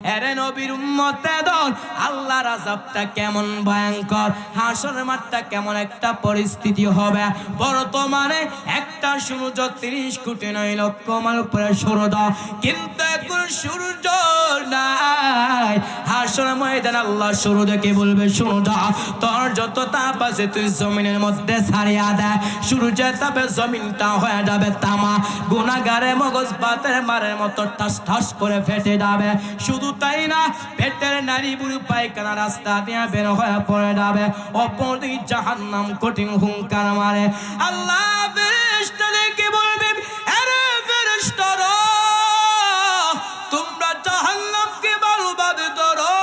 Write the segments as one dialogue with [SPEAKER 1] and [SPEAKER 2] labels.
[SPEAKER 1] এরে নবীর উম্মতে দল, আল্লাহর আযাবটা কেমন ভয়ঙ্কর, হাসরের মাঠটা কেমন একটা পরিস্থিতি হবে। বর্তমানে একটা সূর্য 30 কোটি 9 লক্ষ মাইল উপরে সূর্য, কিন্তু এখন সূর্য নাই। হাসরের ময়দানে আল্লাহ সূর্যকে বলবে, সূর্য তোর যত তাপ আছে তুই জমিনের মধ্যে ছাড়িয়া দে। সূর্যের তাপে জমিনটা হয়ে যাবে তামা, গুনাহগারের মগজ বাতের মারের মতো ঠাস ঠাস করে ফেটে যাবে। শুধু তাই না, পেটের নারী বুড়ি পায়খানা রাস্তা দিয়ে বের হয়ে পড়ে যাবে। অপরদিকে জাহান্নাম কঠিন হুঙ্কার মারে। আল্লাহ ফেরেশতাদেরকে বলবে, আরে ফেরেশতারা, তোমরা জাহান্নামকে বরবাদ করো।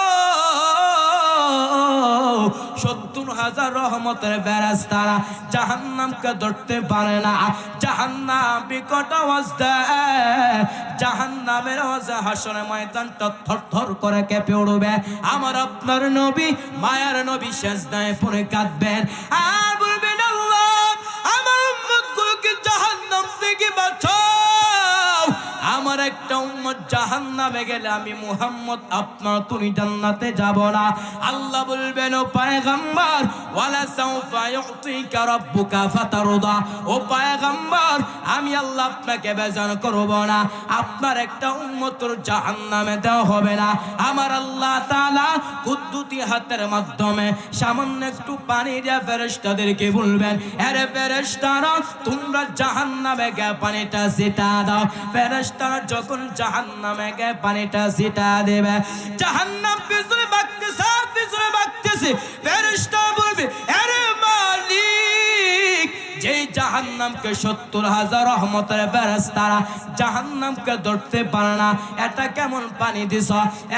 [SPEAKER 1] 70,000 রহমতের ফেরেশতারা জাহান্নামকে ধরতে পারে না। জাহান্নাম বিকট আওয়াজ দেয়, জাহান্নামের আওয়াজে হাসরের ময়দানটা থরথর করে কেঁপে উঠবে। আমার আপনার নবী, মায়ার নবী সেজদায় পড়ে কাঁদবেন আর বলবেন, আল্লাহ আমার উম্মতগুলোকে জাহান্নাম থেকে বাঁচাও। আমার একটা উম্মত জাহান্নামে গেলে আমি মুহাম্মদ আপনার তুমি জান্নাতে যাব না। আল্লাহ বলবেন, ও পয়গম্বর, ওয়ালা সাউফা ইউতিকা রাব্বুকা ফাতারদা, ও পয়গম্বর আমি আল্লাহ আপনাকে বেজার করব না, আপনার একটা উম্মতর জাহান্নামে দেওয়া হবে না। আমার আল্লাহ তাআলা কুদ্দুতি হাতের মাধ্যমে সামান্য একটু পানি দিয়ে ফেরেশতাদেরকে বলবেন, আরে ফেরেশতারা তোমরা জাহান্নামে গিয়ে পানিটা ছিটা দাও। ফেরেশতারা যখন জাহান্নামে গিয়ে পানিটা ছিটা দেবে, জাহান্নাম পিছনে বাঁকতেছে, পিছনে বাঁকতেছে। ফেরেশতা বলবে, আরে মালিক, যেই জাহান্নামকে 70,000 রহমতের ফেরেশতারা জাহান্নামকে ধরতে পারে না, এটা কেমন পানি দিছ?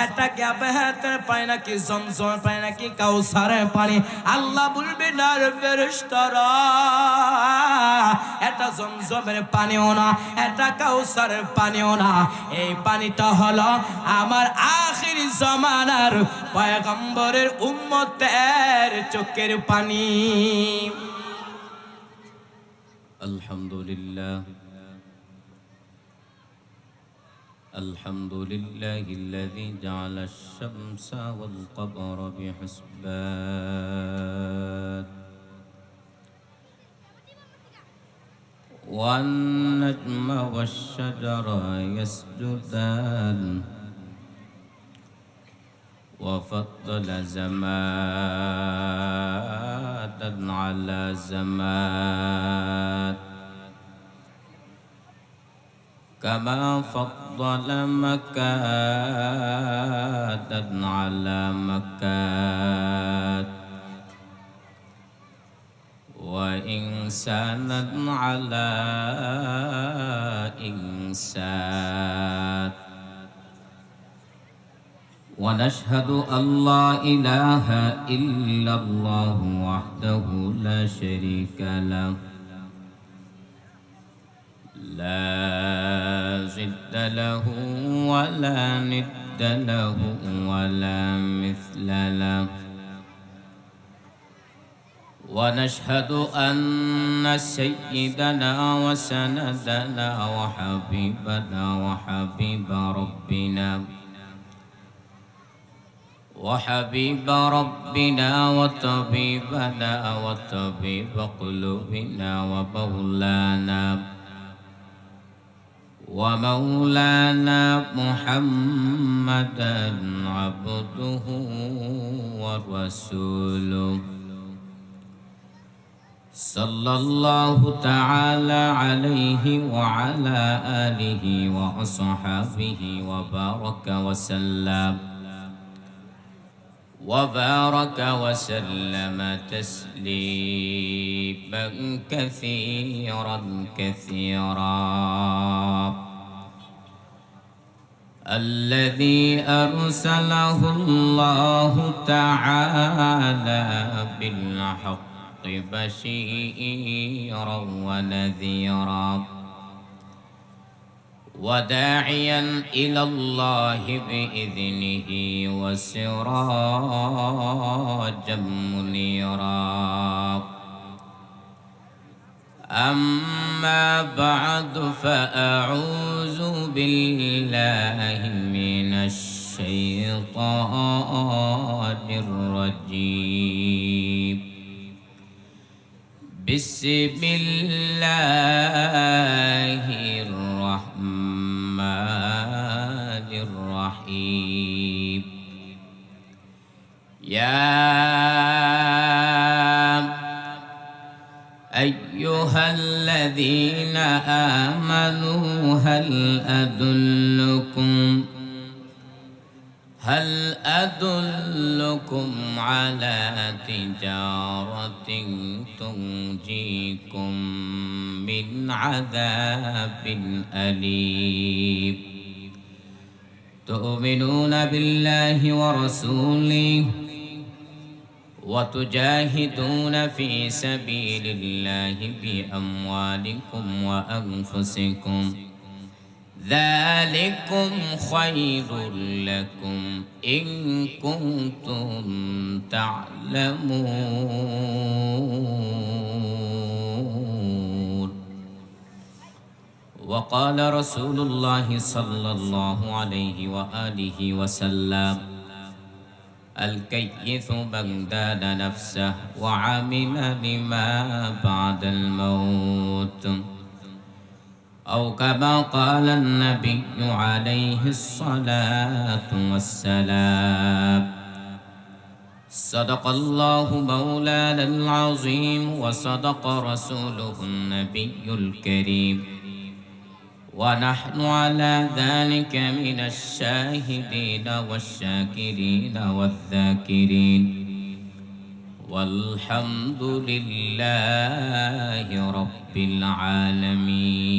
[SPEAKER 1] এটা কি আবেহেতের পানি নাকি জমজমের পানি নাকি কাউসারের পানি? আল্লাহ বলবে, না রে ফেরেশতারা, এটা জমজমের পানিও না, এটা কাউসারের পানিও না। এই পানিটা হলো আমার আখির জামানার পয়গম্বরের উম্মতের চোখের পানি।
[SPEAKER 2] আলহামদুলিল্লাহ, আলহামদুলিল্লাহিল্লাযী জাআলাশ শামসা ওয়াল কমরা বিহিসবান ওয়ান নাজমা ওয়াশ শাজারা ইয়াসজুদান وفضل زمانا على زمان كما فضل مكانا على مكان وإنسانا على إنسان ونشهد أن لا إله إلا الله وحده لا شريك له لا ضد له ولا ند له ولا مثل له ونشهد أن سيدنا وسندنا وحبيبنا وحبيب ربنا وحبيب ربنا وطبيبنا وطبيب قلوبنا ومولانا محمدا عبده ورسوله صلى الله تعالى عليه وعلى آله وأصحابه وبارك وسلم تسليما كثيرا كثيرا الذي أرسله الله تعالى بالحق بشيرا ونذيرا وداعيا إلى الله بإذنه وسراجا منيرا أما بعد فأعوذ بالله من الشيطان الشيطان الرجيم بسم الله الرحمن الرحيم يا أيها الذين آمنوا هل أدلكم على تجارة تنجيكم من عذاب أليم تؤمنون بالله ورسوله وتجاهدون في سبيل الله بأموالكم وأنفسكم ذلكم خير لكم إن كنتم تعلمون وقال رسول الله صلى الله عليه وآله وسلم الكيس من دان نفسه وعمل لما بعد الموت أو كما قال النبي عليه الصلاة والسلام صدق الله مولانا العظيم وصدق رسوله النبي الكريم ونحن على ذلك من الشاهدين والشاكرين والذاكرين والحمد لله رب العالمين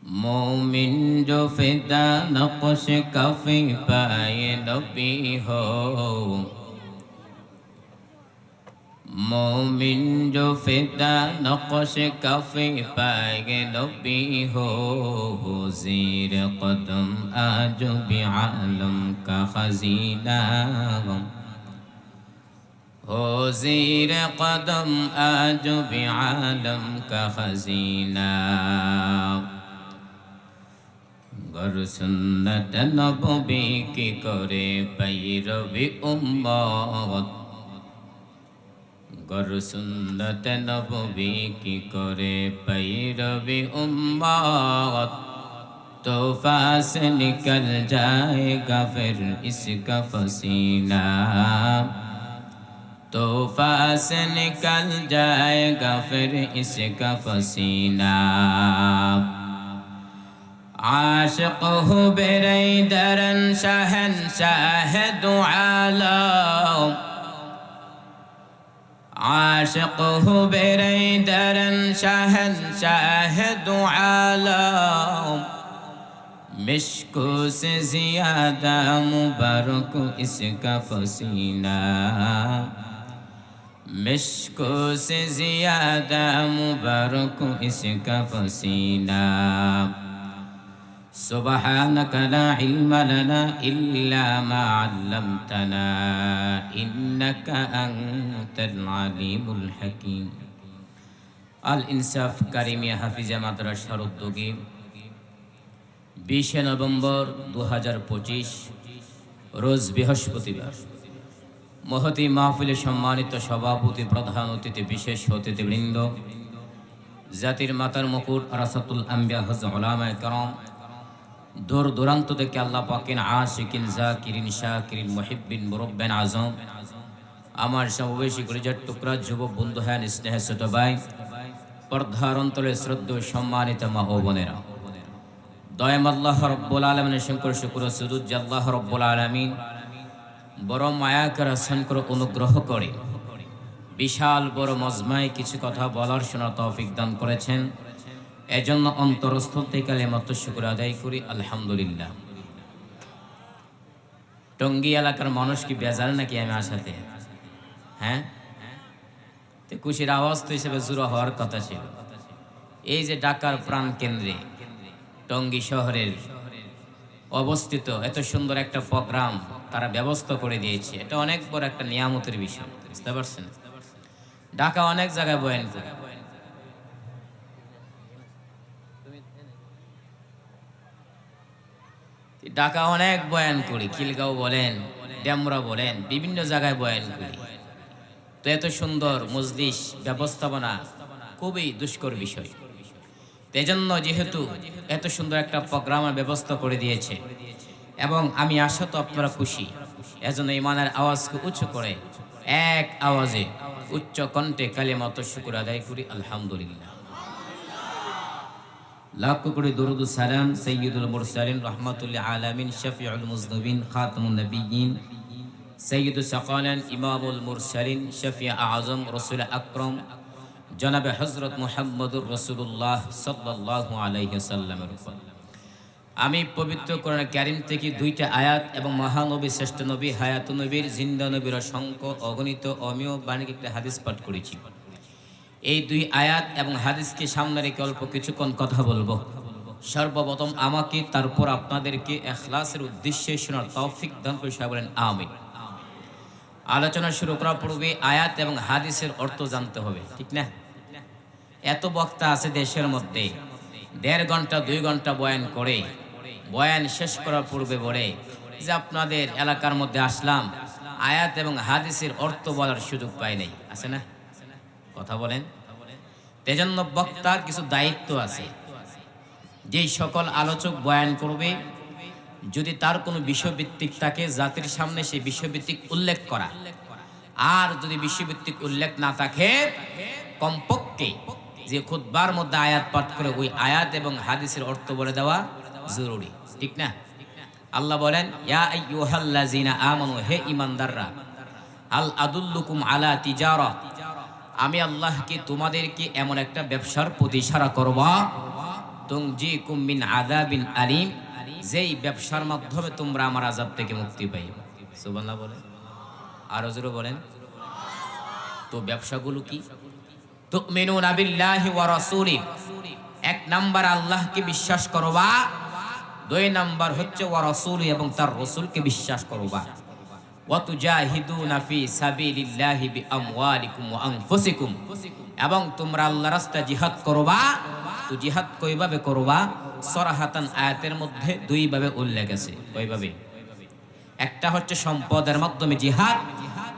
[SPEAKER 2] مومن جو فدا نقش کفی پائے نبی ہو مومن جو فدا نقش کفی پائے نبی ہو زیر قدم آج بھی عالم کا خزینہ ہو زیر قدم آج بھی عالم کا خزینہ گر سنت نبوی کی کرے پیروی امت گر سنت نبوی کی کرے پیروی امت توفہ سے نکل جائے گا پھر اس کا پسینہ توفہ سے نکل جائے گا پھر اس کا پسینہ عاشق ہو بیدرن شہنشاہ دو عالم عاشق ہو بیدرن شہنشاہ دو عالم مشکو سے زیادہ مبارک اس کا پسینہ مشکو سے زیادہ مبارک اس کا پسینہ سبحانك لا علم لنا إلا ما علمتنا إنك أنت العليم الحكيم الإنصاف কারিমিয়া হাফিজা মাদ্রাসার উদ্যোগে 20 নভেম্বর 2025 রোজ বৃহস্পতিবার মহতী মাহফিলে সম্মানিত সভাপতি প্রধান অতিথি বিশেষ অতিথিবৃন্দ জাতির মাতার মুকুট আরাসাতুল আম্বিয়া হযরত উলামায়ে কেরাম দূর দূরান্ত থেকে আল্লাহ পাকের আশিকিন জাকিরিন শাকিরিন মুহিব্বিন মুরব্বিন আজম আমার সমবয়সী কলিজার টুকরা যুবক বন্ধু হ্যান স্নেহ ছোট ভাই পর্দার অন্তরে শ্রদ্ধেয় সম্মানিত মা ও বোনেরা দয়াম আল্লাহ রাব্বুল আলামিনের শঙ্কর শুকর সুজুদ যে আল্লাহ রাব্বুল আলামিন বড় মায়া করে হাসান করে অনুগ্রহ করে বিশাল বড় মজমায় কিছু কথা বলার শোনার তৌফিক দান করেছেন এজন্য অন্তরস্থল থেকে কালিমাত শুকর আদায় করি আলহামদুলিল্লাহ টঙ্গী এলাকার মানুষ কি বেজার নাকি আমি আসাতে হ্যাঁ তো খুশির আওয়াজ তো হিসেবে জোড়া হওয়ার কথা ছিল এই যে ঢাকার প্রাণ কেন্দ্রে টঙ্গী শহরের অবস্থিত এত সুন্দর একটা প্রোগ্রাম তারা ব্যবস্থা করে দিয়েছে এটা অনেক বড় একটা নিয়ামতের বিষয় বুঝতে পারছেন ঢাকা অনেক জায়গায় বয়ান করে ঢাকা অনেক বয়ান করি, খিলগাঁও বলেন, ডেমরা বলেন, বিভিন্ন জায়গায় বয়ান করি। তো এত সুন্দর মজলিস ব্যবস্থাপনা খুবই দুষ্কর বিষয়। এজন্য যেহেতু এত সুন্দর একটা প্রোগ্রামের ব্যবস্থা করে দিয়েছে এবং আমি আশা তো আপনারা খুশি, এজন্য ইমানের আওয়াজকে উঁচু করে এক আওয়াজে উচ্চ কণ্ঠে কালিমাত শুকর আদায় করি আলহামদুলিল্লাহ। লাখ কোটি দরুদ ও সালাম সাইয়্যিদুল মুরসালিন রাহমাতুল আলামিন শফিউল মুজনিবিন খাতামুন নবিয়্যিন সাইয়্যিদুস সাকালান ইমামুল মুরসালিন শফি আযম রাসূল আকরাম জনাবে হযরত মুহাম্মদুর রাসূলুল্লাহ সাল্লাল্লাহু আলাইহি ওয়াসাল্লামের উপর আমি পবিত্র কোরআন কারীম থেকে দুইটা আয়াত এবং মহানবী শ্রেষ্ঠ নবী হায়াতুন নবীর জিন্দা নবীর অসংখ্য অগণিত অমীয় বাণিক একটা হাদিস পাঠ করেছি। এই দুই আয়াত এবং হাদিসকে সামনে রেখে অল্প কিছুক্ষণ কথা বলবো। সর্বপ্রথম আমাকে, তারপর আপনাদেরকে ইখলাসের উদ্দেশ্যে শোনার তৌফিক দান করে সবাই বলেন আমিন। আলোচনা শুরু করার পূর্বে আয়াত এবং হাদিসের অর্থ জানতে হবে, ঠিক না? এত বক্তা আছে দেশের মধ্যে, 1.5 ঘন্টা 2 ঘন্টা বয়ান করে, বয়ান শেষ করার পূর্বে বলে যে আপনাদের এলাকার মধ্যে আসলাম, আয়াত এবং হাদিসের অর্থ বলার সুযোগ পাই নাই। আছে না? কথা বলেন। এজন্য বক্তার কিছু দায়িত্ব আছে। যেই সকল আলোচক বয়ান করবে, যদি তার কোনো বিষয়ভিত্তিক থাকে, জাতির সামনে সেই বিষয়ভিত্তিক উল্লেখ করা, আর যদি বিষয়ভিত্তিক উল্লেখ না থাকে, কমপক্ষে যে খুতবার মধ্যে আয়াত পাঠ করে ওই আয়াত এবং হাদিসের অর্থ বলে দেওয়া জরুরি, ঠিক না? আল্লাহ বলেন, ইয়া আইয়ুহাল্লাযিনা আমানু, হে ঈমানদাররা, আল আদুল্লুকুম আলা তিজারা, আমি আল্লাহ কি তোমাদেরকে এমন একটা ব্যবসার প্রতি ইশারা করব, তুনজিকুম মিন আযাবিন আলিম, যেই ব্যবসার মাধ্যমে তোমরা আমার আযাব থেকে মুক্তি পাইবে। সুবহানাল্লাহ বলেন, আরো জোরে বলেন। তো ব্যবসাগুলো কি? তুমিনুনা বিল্লাহি ওয়া রাসূলি, 1 নাম্বার আল্লাহকে বিশ্বাস করবা, 2 নাম্বার হচ্ছে ওয়া রাসূলি, এবং তার রাসূলকে বিশ্বাস করবা। ওয়া তুজাহিদুনা ফি সাবিলিল্লাহি বিআমওয়ালিকুম ওয়া আনফুসিকুম, এবং তোমরা আল্লাহর রাস্তায় জিহাদ করবা। তো জিহাদ কয়ভাবে করবা? সরাহাতান আয়াতের মধ্যে 2 ভাবে উল্লেখ আছে। কয়ভাবে? একটা হচ্ছে সম্পদের মাধ্যমে জিহাদ,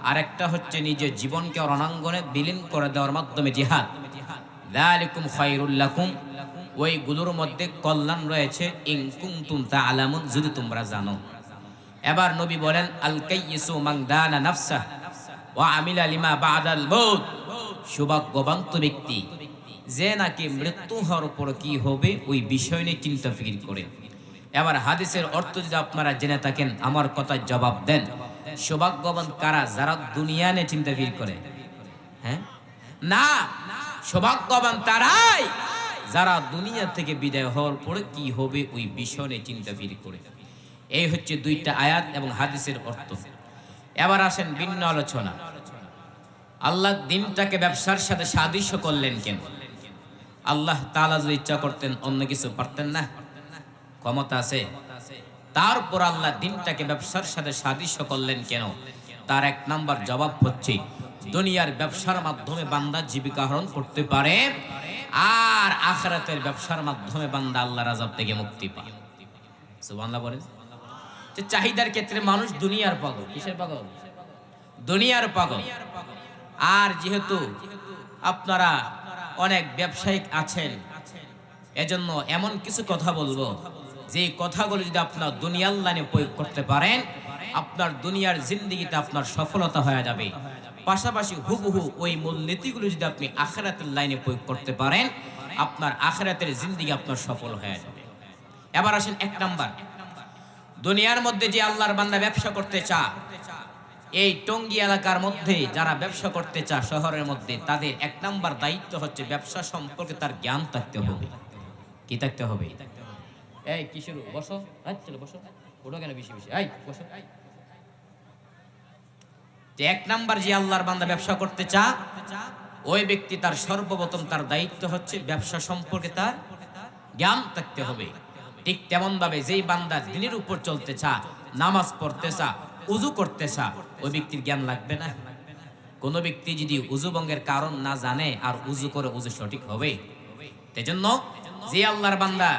[SPEAKER 2] আর একটা হচ্ছে নিজের জীবনকে রণাঙ্গনে বিলীন করে দেওয়ার মাধ্যমে জিহাদ। যালিকুম খায়রুল লাকুম, ওইগুলোর মধ্যে কল্যাণ রয়েছে, ইন কুনতুম তা'লামুন, যদি তোমরা জানো। এবার নবী বলেন, আল কাইয়িসু মান দানা নাফসা ওয়া আমিলা লিমা বাদাল মউত, সৌভাগ্যবান ব্যক্তি যে নাকি মৃত্যু হওয়ার পর কি হবে ওই বিষয় নিয়ে চিন্তা ফিকির করে। এবার হাদিসের অর্থ যদি আপনারা জেনে থাকেন, আমার কথার জবাব দেন। সৌভাগ্যবান কারা? যারা দুনিয়া নিয়ে চিন্তা ফিকির করে। হ্যাঁ না, সৌভাগ্যবান তারাই যারা দুনিয়া থেকে বিদায় হওয়ার পরে কি হবে ওই বিষয় নিয়ে চিন্তা ফিকির করে। এই হচ্ছে 2টা আয়াত এবং হাদিসের অর্থ। এবার আসেন ভিন্ন আলোচনা। আল্লাহ দিনটাকে ব্যবসার সাথে সাদৃশ্য করলেন কেন? আল্লাহ তাআলা যদি ইচ্ছা করতেন অন্য কিছু পারতেন না? ক্ষমতা আছে। তারপর আল্লাহ দিনটাকে ব্যবসার সাথে সাদৃশ্য করলেন কেন? তার 1 নাম্বার জবাব হচ্ছে, দুনিয়ার ব্যবসার মাধ্যমে বান্দা জীবিকা আহরণ করতে পারে, আর আখিরাতের ব্যবসার মাধ্যমে বান্দা আল্লাহর আযাব থেকে মুক্তি পায়। সুবহানাল্লাহ বলেন। যে চাহিদার ক্ষেত্রে মানুষ দুনিয়ার পাগল। কিসের পাগল? দুনিয়ার পাগল। আর যেহেতু আপনারা অনেক ব্যবসায়িক আছেন, এজন্য এমন কিছু কথা বলবো যে কথাগুলো যদি আপনার দুনিয়ার লাইনে প্রয়োগ করতে পারেন, আপনার দুনিয়ার জিন্দেগিতে আপনার সফলতা হয়ে যাবে। পাশাপাশি হুবহু ওই মূলনীতিগুলো যদি আপনি আখিরাতের লাইনে প্রয়োগ করতে পারেন, আপনার আখিরাতের জিন্দেগি আপনার সফল হয়ে যাবে। এবার আসেন 1 নাম্বার, দুনিয়ার মধ্যে যে আল্লাহর বান্দা ব্যবসা করতে চায়, এই টঙ্গী এলাকার মধ্যে যারা ব্যবসা করতে চায় শহরের মধ্যে, তাদের 1 নাম্বার দায়িত্ব হচ্ছে ব্যবসা সম্পর্কে তার জ্ঞান থাকতে হবে। কি থাকতে হবে? এই কিশোর বসো, চলো বসো, ওটা কেন বেশি বেশি, এই বসো। যে 1 নাম্বার যে আল্লাহর বান্দা ব্যবসা করতে চায়, ওই ব্যক্তি তার সর্বপ্রথম তার দায়িত্ব হচ্ছে ব্যবসা সম্পর্কে তার জ্ঞান থাকতে হবে। ঠিক তেমন ভাবে যেই বান্দা দিনের উপর চলতে চায়, নামাজ পড়তে চায়, উযু করতে চায়, ওই ব্যক্তির জ্ঞান লাগবে না? কোন ব্যক্তি যদি উযু ভঙ্গের কারণ না জানে আর উযু করে উযু সঠিক হবে? সেজন্য যে আল্লাহর বান্দা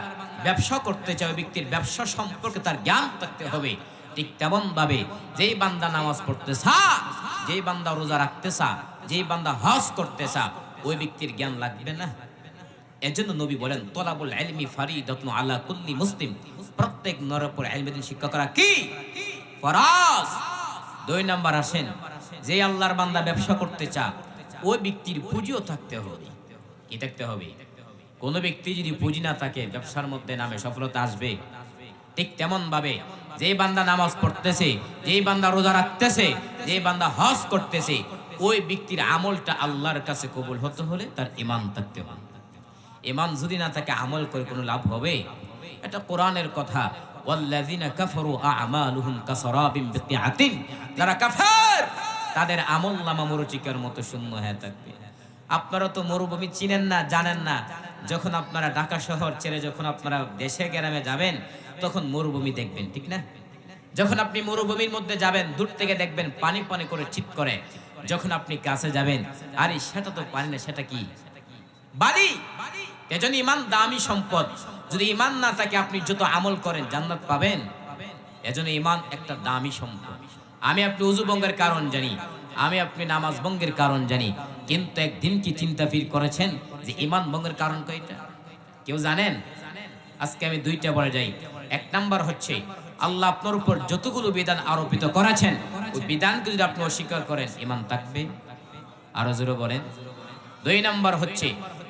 [SPEAKER 2] ব্যবসা করতে চায় ওই ব্যক্তির ব্যবসা সম্পর্কে তার জ্ঞান থাকতে হবে। ঠিক তেমন ভাবে যেই বান্দা নামাজ পড়তেছা, যেই বান্দা রোজা রাখতেছা, যেই বান্দা হজ করতেছা, ওই ব্যক্তির জ্ঞান লাগবে না? এজন্য নবী বলেন তলাবুল ইলমি ফারিদাতুন আলা কুল্লি মুসলিম, প্রত্যেক নরের উপর ইলমের শিক্ষা করা কি ফরজ। 2 নাম্বার আসেন, যে আল্লাহর বান্দা ব্যবসা করতে চায় ওই ব্যক্তির পুঁজিও থাকতে হবে। কি থাকতে হবে? কোন ব্যক্তি যদি পুঁজি না থাকে ব্যবসার মধ্যে নামে সফলতা আসবে? ঠিক তেমন ভাবে যেই বান্দা নামাজ পড়তেছে, যেই বান্দা রোজা রাখতেছে, যেই বান্দা হজ করতেছে, ওই ব্যক্তির আমলটা আল্লাহর কাছে কবুল হতে হলে তার ঈমান থাকতে হবে। ঈমান যদি না থাকে আমল করে কোনো লাভ হবে? এটা কোরআনের কথা, ওয়াল্লাযিনা কাফারু আ'মালুহুম কাসারাবিন বিকিআতিন, যারা কাফের তাদের আমলনামা মরুচিকার মতো শূন্য হয়ে থাকবে। আপনারা তো মরুভূমি চিনেন না, জানেন না। যখন আপনারা ঢাকা শহর ছেড়ে যখন আপনারা দেশে গ্রামে যাবেন তখন মরুভূমি দেখবেন, ঠিক না? যখন আপনি মরুভূমির মধ্যে যাবেন দূর থেকে দেখবেন পানি পানি করে চিৎ করে। যখন আপনি কাছে যাবেন, আরে সেটা তো পানি না, সেটা কি? বালি। এজন্য ঈমান দামি সম্পদ। যদি ঈমান না থাকে আপনি যত আমল করেন জান্নাত পাবেন? এজন্য ঈমান একটা দামি সম্পদ। আমি আপনি ওযু ভঙ্গের কারণ জানি, আমি আপনি নামাজ ভঙ্গের কারণ জানি, কিন্তু একদিন কি চিন্তা ফির করেছেন যে ঈমান ভঙ্গের কারণ কয়টা? কেউ জানেন? আজকে আমি 2টা বলে যাই। 1 নাম্বার হচ্ছে আল্লাহ আপনার উপর যতগুলো বিধান আরোপিত করেছেন ওই বিধানকে যদি আপনি অস্বীকার করেন ঈমান থাকবে? আরো জোরে বলেন। 2 নাম্বার হচ্ছে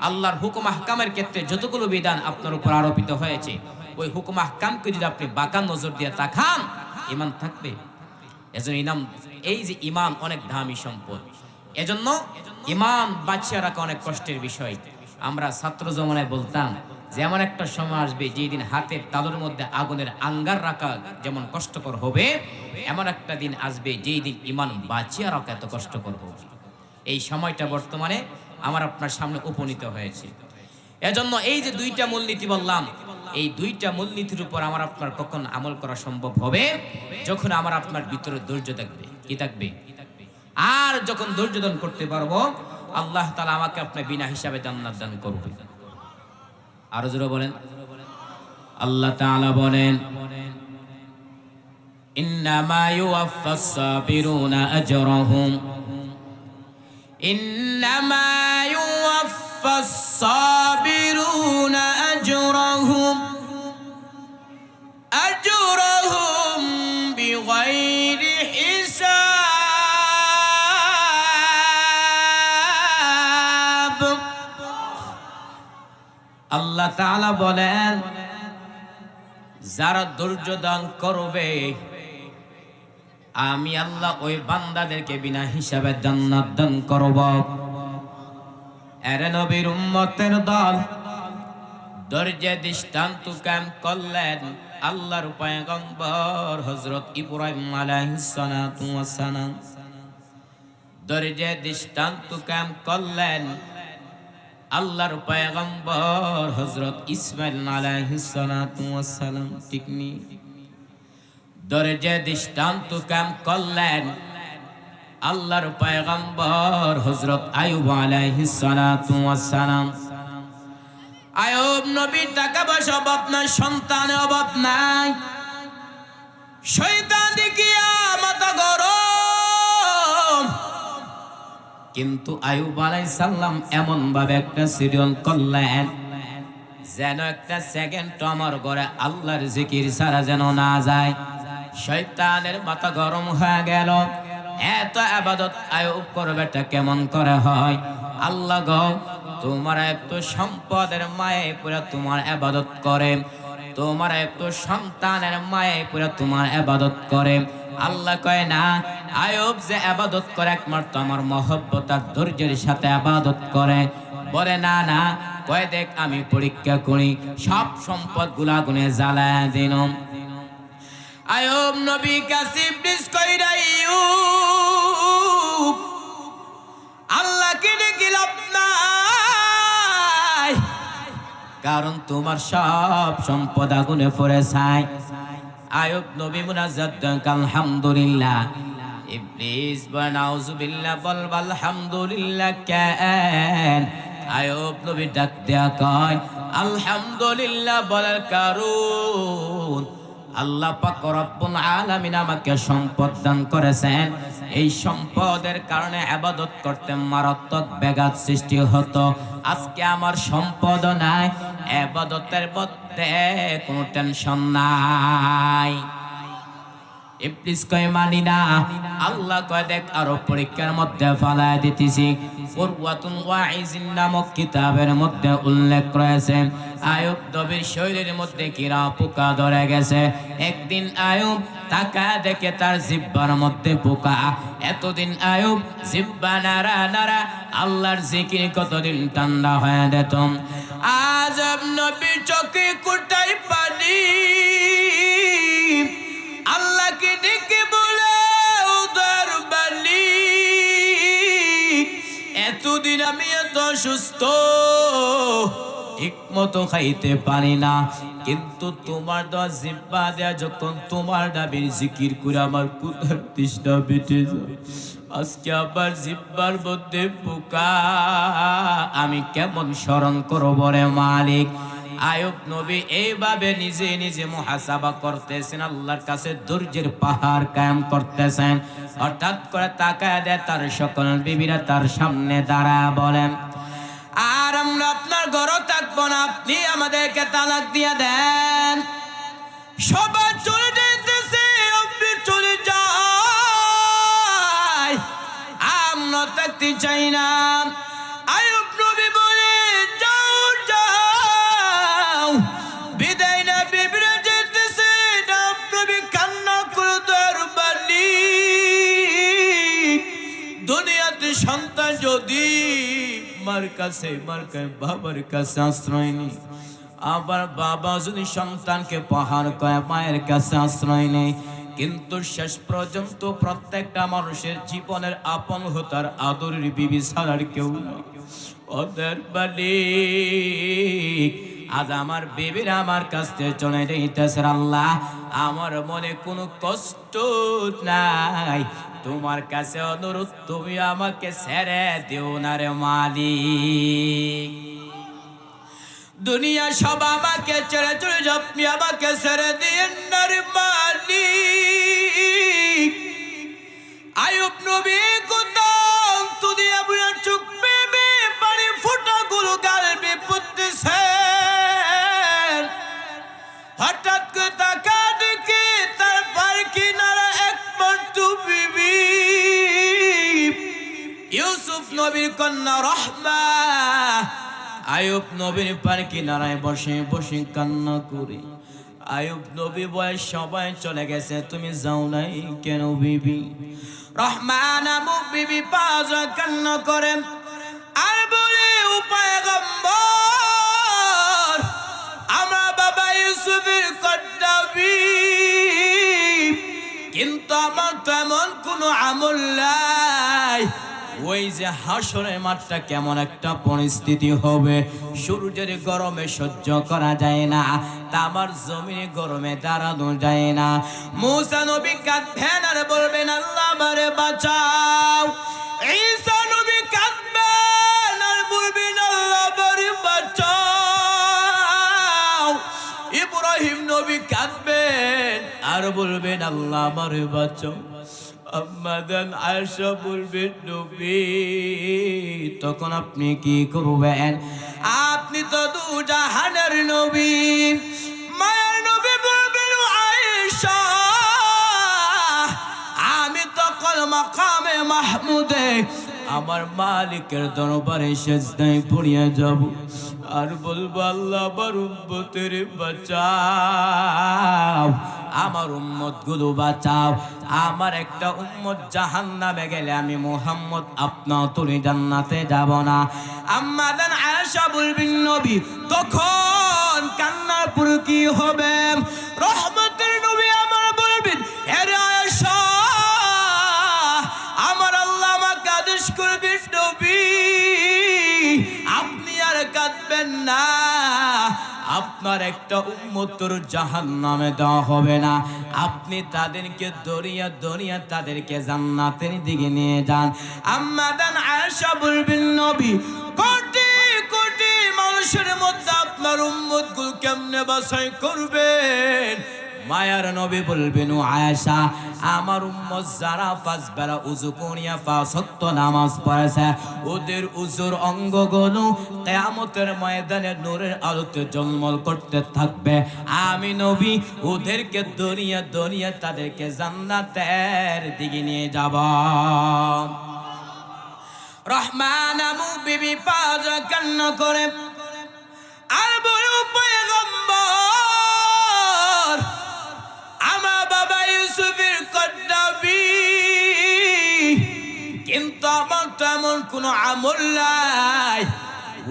[SPEAKER 2] আল্লাহর হুকুম আহকামের ক্ষেত্রে যতগুলো বিধান আপনার উপর আরোপিত হয়েছে ওই হুকুম আহকামকে যদি আপনি বাঁকা নজর দিয়ে তাকান ঈমান থাকবে? এজন্য এই যে ঈমান অনেক দামি সম্পদ। এজন্য ঈমান বাঁচিয়ে রাখা অনেক কষ্টের বিষয়। আমরা ছাত্র জমানায় বলতাম যে এমন একটা সময় আসবে যেদিন হাতের তালুর মধ্যে আগুনের আঙ্গার রাখা যেমন কষ্টকর হবে, এমন একটা দিন আসবে যেই দিন ঈমান বাঁচিয়ে রাখা এত কষ্টকর হবে। এই সময়টা বর্তমানে আমার আপনার সামনে উপনীত হয়েছে। এজন্য এই যে 2টা মূলনীতি বললাম, এই 2টা মূলনীতির উপর আমার আপনার কখন আমল করা সম্ভব হবে? যখন আমার আপনার ভিতরে ধৈর্য থাকবে। কি থাকবে? আর যখন ধৈর্য ধারণ করতে পারবো আল্লাহ তাআলা আমাকে আপনি বিনা হিসাবে জান্নাত দান করবে। আরো জোরে বলেন। আল্লাহ তাআলা বলেন ইন্নামা ইউওয়াফাস সাবিরুনা আজরাহুম, ইন্নামা ইউওয়াফাস সাবিরুনা আজরাহুম আজরাহুম বিগাইরি হিসাব। আল্লাহ তাআলা বলেন যারা ধৈর্য দান করবে আমি আল্লাহ ওই বান্দাদেরকে বিনা হিসাবে জান্নাত দান করব। এর নবীর উম্মতের দল ধৈর্যের দৃষ্টান্ত কায়েম করলেন আল্লাহর পয়গম্বর হযরত ইব্রাহিম আলাইহিস সালাতু ওয়াস সালাম। ধৈর্যের দৃষ্টান্ত কায়েম করলেন আল্লাহর পয়গম্বর হযরত ইসমাঈল আলাইহিস সালাতু ওয়াস সালাম। ঠিক নি? ধৈর্যের দৃষ্টান্ত কায়েম করলেন আল্লাহর পয়গম্বর হযরত আইয়ুব আলাইহিস সালাতু ওয়াস সালাম। আইয়ুব নবীর টাকা পয়সা অভাব নাই, সন্তানের অভাব নাই, শয়তান দেখিয়া মাথা গরম, কিন্তু আইয়ুব আলাইহিস সালাম এমন ভাবে একটা সিরিয়াল করলেন যেন একটা সেকেন্ড আমার ঘরে আল্লাহর জিকির ছাড়া যেন না যায়। শয়তানের মাথা গরম হয়ে গেল, এত ইবাদত আইয়ুব করবেটা কেমন করে হয়? আল্লাহ গো তোমার এত সম্পদের মায়ে পুরা তোমার ইবাদত করে, তোমার এত সন্তানের মায়ে পুরা তোমার ইবাদত করে। আল্লাহ কয় না, আইয়ুব যে ইবাদত করে একমাত্র আমার মহব্বত আর ধৈর্যের সাথে ইবাদত করে। বলে না না, কয় দেখ আমি পরীক্ষা করি, সব সম্পদ গুলা গুনে জ্বালায় দিলাম। আইয়ুব নবী কাছে ইবলিস কইরা আইয়ুব আল্লাহকে ডেকে লাভ নাই, কারণ তোমার সব সম্পদ আগুনে পড়ে ছাই। আইয়ুব নবী মুনাজ্জাত দেন আলহামদুলিল্লাহ। ইবলিস বলে নাউজুবিল্লাহ, বল আলহামদুলিল্লাহ কেন? আইয়ুব নবী ডাক দেয়া কয় আলহামদুলিল্লাহ বলার কারণ আল্লাহ পাক রব্বুল আলামিন আমাকে সম্পদ দান করেছেন। এই সম্পদের কারণে ইবাদত করতে মারাত্মক ব্যাঘাত সৃষ্টি হতো। আজকে আমার সম্পদ নাই, ইবাদতের মধ্যে কোনো টেনশন নাই। ইবলিস কয় মানি না, আল্লাহ কয় দেখ আরো পরীক্ষার মধ্যে ফালায় দিতেছি। কুরওয়াতুন ওয়াইজিন নামক কিতাবের মধ্যে উল্লেখ রয়েছে আয়ুব নবীর শরীরের মধ্যে কিরা পোকা ধরে গেছে। একদিন আয়ুব তাকায় দেখে তার জিহ্বার মধ্যে পোকা। এতদিন আয়ুব জিহ্বা নাড়া নাড়া আল্লাহর জিকির কতদিন ঠান্ডা হয়ে যেত। আজ নবীর চোখে কুটাই পানি, আল্লাহকে ডেকে বলে উদার বালি, এতদিন আমি এত সুস্থ ঠিক মতো খাইতে পারি না, কিন্তু তোমার দেওয়া জিহ্বা দেয়া যখন তোমার নামের জিকির করে আমার ক্ষুধার তৃষ্ণা মিটে যায়। আজকে আবার জিহ্বার মধ্যে পোকা, আমি কেমন স্মরণ করব রে মালিক। আয়ুব নবী এইভাবে নিজে নিজে মুহাসাবা করতেছেন, আল্লাহর কাছে ধৈর্যের পাহাড় কায়েম করতেছেন। হঠাৎ করে তাকায় দেয় তার সকল বিবিরা তার সামনে দাঁড়ায় বলেন, আর আমরা আপনার ঘরে থাকবো না, আপনি আমাদেরকে তালাক দিয়ে দেন। সবাই চলে যেতেছে, আপনি চলে যায়, আমরা থাকতে চাই না। আয়ুব নবী বলে যাও যাও, বিদায় না বিবিরা যেতেছে। নবী কান্না করে দরবালি, দুনিয়াতে সন্তান যদি মার কাছে বাবার কাছে আশ্রয় নেই, আবার বাবা যদি সন্তানকে পাহাড় করে মায়ের কাছে আশ্রয় নেই, কিন্তু শেষ পর্যন্ত প্রত্যেকটা মানুষের জীবনের আপন হতার আদরের বিবি ছাড়ার কেউ নেই। ওদের বালি আজ আমার বিবির আমার কাছ থেকে চলে যাইতেছে। আল্লাহ আমার মনে কোনো কষ্ট নাই, তোমার কাছে অনুরোধ তুমি আমাকে ছেড়ে দিও না রে মালিক। দুনিয়া সব আমাকে ছেড়ে চলে যাও, আপনি আমাকে ছেড়ে দিয়েন না রে মালিক। আয়ুব নবী কোথাও তুই আপনার চোখ বেবে পানি ফোঁটাগুলো গালবে পড়তেছে। হঠাৎ করে তাকা দেখে তার পার কিনারা একমাত্র বিবি ইউসুফ নবীর কন্যা রহমা আয়ুব নবীর পার কিনারায় বসে বসে কান্না করে। আয়ুব নবী বয়স সবাই চলে গেছে, তুমি যাও নাই কেন বিবি? রহমা নামক বিবি পাঁচ কান্না করেন আর বলে উপায় গম্বর, আমার বাবা ইউসুফের কদ্দাবি, কিন্তু আমার তো এমন কোনো আমল নাই। ওই যে হাসরের মাঠটা কেমন একটা পরিস্থিতি হবে, সূর্যের গরমে সহ্য করা যায় না, তামার জমিনে গরমে দাঁড়ানো যায় না। মুসা নবী কাঁদবেন আর বলবেন আল্লাহ আমারে বাঁচাও। ঈসা নবী কাঁদবেন আর বলবেন আল্লাহ আমারে বাঁচাও। ইব্রাহিম নবী কাঁদবেন আর বলবেন আল্লাহ আমারে বাঁচাও। আম্মাদান আয়েশা বলবেন নবী তখন আপনি কি করবেন? আপনি তো দুজাহানের নবী। মায়ের নবী বলবেন আয়েশা আমি তখন মাকামে মাহমুদে আমার মালিকের দরবারে সেজদায় পড়িয়া যাব আর বলবো আল্লাহ আমার উম্মতের বাঁচাও, আমার উম্মত গুলো বাঁচাও। আমার একটা উম্মত জাহান্নামে গেলে আমি মুহাম্মদ আপনা তুলে জান্নাতে যাব না। আম্মাদান আয়েশা বলবেন নবী তখন কান্নার পর কি হবে? রহমতের নবী আমার বলবেন হে আয়েশা আমার আল্লাহ আমাকে আদেশ করবেন নবী আপনি আর কাঁদবেন না, আপনার একটা উম্মতর জাহান্নামে দেওয়া হবে না। আপনি তাদেরকে দরিয়া দরিয়া তাদেরকে জান্নাতের দিকে নিয়ে যান। আম্মাদান আয়েশা বলবেন নবী কোটি কোটি মানুষের মধ্যে
[SPEAKER 1] আমার উম্মতগুলো কেমনে বাছাই করবেন? মায়ার নবী বলবেন, ও আয়েশা, আমার উম্মত যারা 5 বেলা উযু করিয়া 5 ওয়াক্ত নামাজ পড়েছে, ওদের উযুর অঙ্গগুলো কিয়ামতের ময়দানে নূরের আলোতে ঝলমল করতে থাকবে। আমি নবী ওদেরকে দুনিয়া দুনিয়া তাদেরকে জান্নাতের দিকে নিয়ে যাব। রহমান আমু বিবি পাঁচ কান্না করে আর বড় পয়গম্বর, আমার বাবা ইউসুফের কদ্দাবি, কিন্তু আমার তো এমন কোনো আমল নাই।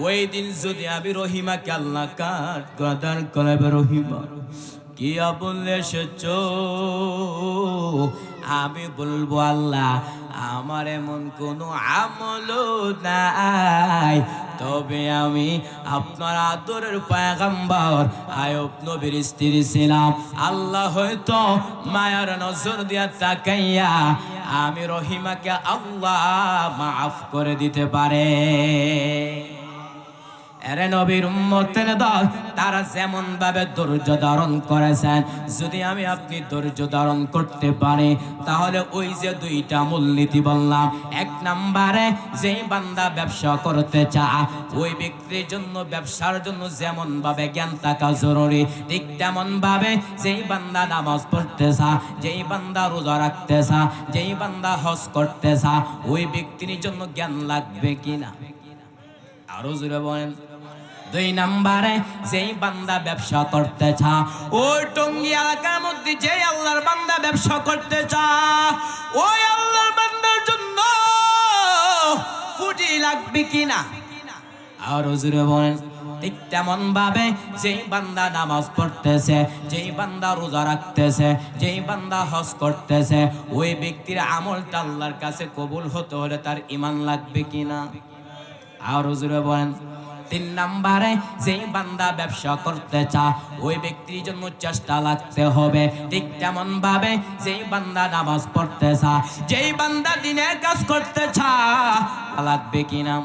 [SPEAKER 1] ওই দিন যদি আমি রহিমাকে আল্লাহ কাঠ গদার করবে, রহিমা কি বললে এসেছ? আমি বলবো, আল্লাহ আমার এমন কোনো আমল নাই, তবে আমি আপনার আদরের পয়গম্বর আয়ুব নবীর স্ত্রী ছিলাম। আল্লাহ হয়তো মায়ার নজর দিয়া তাকাইয়া আমি রহিমাকে আল্লাহ মাফ করে দিতে পারে। এরে নবীর উম্মতের দল, তারা যেমন ভাবে ধৈর্য ধারণ করেছেন, যদি আমি আপনি ধৈর্য ধারণ করতে পারি, তাহলে ওই যে 2টা মূলনীতি বললাম, 1 নম্বরে যেই বান্দা ব্যবসা করতে চায়, ওই ব্যক্তির জন্য ব্যবসার জন্য যেমন ভাবে জ্ঞান থাকা জরুরি, ঠিক তেমন ভাবে যেই বান্দা নামাজ পড়তে চায়, যেই বান্দা রোজা রাখতে চায়, যেই বান্দা হজ করতে চায়, ওই ব্যক্তির জন্য জ্ঞান লাগবে কিনা? আরো জোরে বলেন। 2 নম্বরে যেই বান্দা ব্যবসা করতে চায়, ওই টঙ্গী এলাকার মধ্যে যে আল্লাহর বান্দা ব্যবসা করতে চায়, ওই আল্লাহর বান্দার জন্য পুঁজি লাগবে কিনা? আরো জোরে বলেন। ঠিক তেমন ভাবে যেই বান্দা নামাজ পড়তেছে, যেই বান্দা রোজা রাখতেছে, যেই বান্দা হজ করতেছে, ওই ব্যক্তির আমলটা আল্লাহর কাছে কবুল হতে হলে তার ঈমান লাগবে কিনা? আরো জোরে বলেন। 3 নম্বরে যেই বান্দা ব্যবসা করতে চায়, ওই ব্যক্তির জন্য চেষ্টা লাগতে হবে। ঠিক তেমন ভাবে যেই বান্দা নামাজ পড়তে চায়, যেই বান্দা দিনের কাজ করতে চায়, লাগবে কিনা?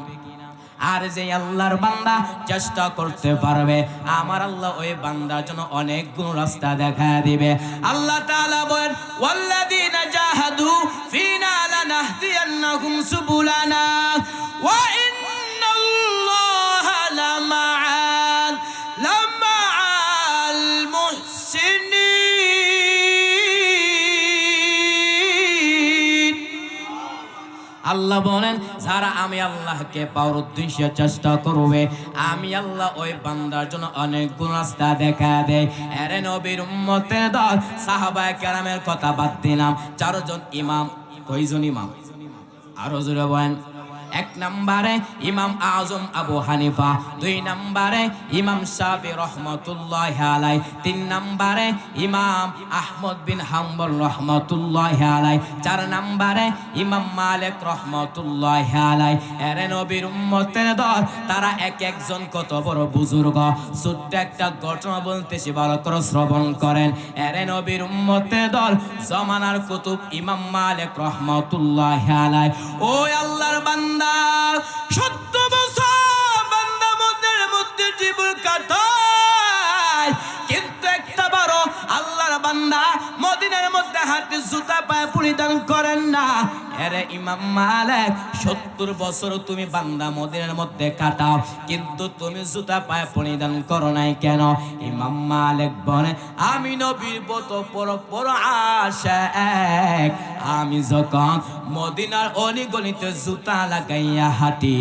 [SPEAKER 1] আর যে আল্লাহর বান্দা চেষ্টা করতে পারবে, আমার আল্লাহ ওই বান্দার জন্য অনেকগুলো রাস্তা দেখা দিবে। আল্লাহ তাআলা বলেন, ওয়াল্লাযীনা জাহাদু ফীনা লানাহদিয়ান্নাহুম সুবুলানা ওয়া ইন্নাল্লাহা লামা'আল মুহসিনিন। আল্লাহ বলেন, যারা আমি আল্লাহকে পাওয়ার উদ্দেশ্যে চেষ্টা করবে, আমি আল্লাহ ওই বান্দার জন্য অনেক গুণ রাস্তা দেখা দেয়। এরে নবীর উম্মতের দল, সাহাবায়ে কেরামের কথা বাদ দিলাম, 4 জন ইমাম। কয়জন ইমাম? আরো জোরে বলেন। 1 নম্বরে ইমাম আজম আবু হানিফা, 2 নম্বরে ইমাম শাফি রহমাতুল্লাহি আলাইহি, 3 নম্বরে ইমাম আহমদ বিন হাম্বল রহমাতুল্লাহি আলাইহি, 4 নম্বরে ইমাম মালিক রহমাতুল্লাহি আলাইহি। এরে নবীর উম্মতের দল, তারা এক একজন কত বড় বুজুর্গ। ছোট্ট একটা ঘটনা বলতেছি, ভালো করে শ্রবণ করেন। এরে নবীর উম্মতের দল, জামানার কুতুব ইমাম মালিক রহমাতুল্লাহি আলাইহি, ওই আল্লাহর বান্দা 70 বছর বান্দা মদিনার মধ্যে জীবন কাটায়, কিন্তু একটা বড় আল্লাহর বান্দা মদিনার মধ্যে হাতে জুতা পায়ে পরিধান করেন না। এরে ইমাম মালিক, 70 বছর তুমি বান্দা মদিনার মধ্যে কাটাও, কিন্তু তুমি জুতা পায়ে পরিধান করো নাই কেন? ইমাম মালিক বলে, আমি নবীর বড় আশিক, আমি যখন মদিনার অলিগলিতে জুতা লাগাইয়া হাঁটি,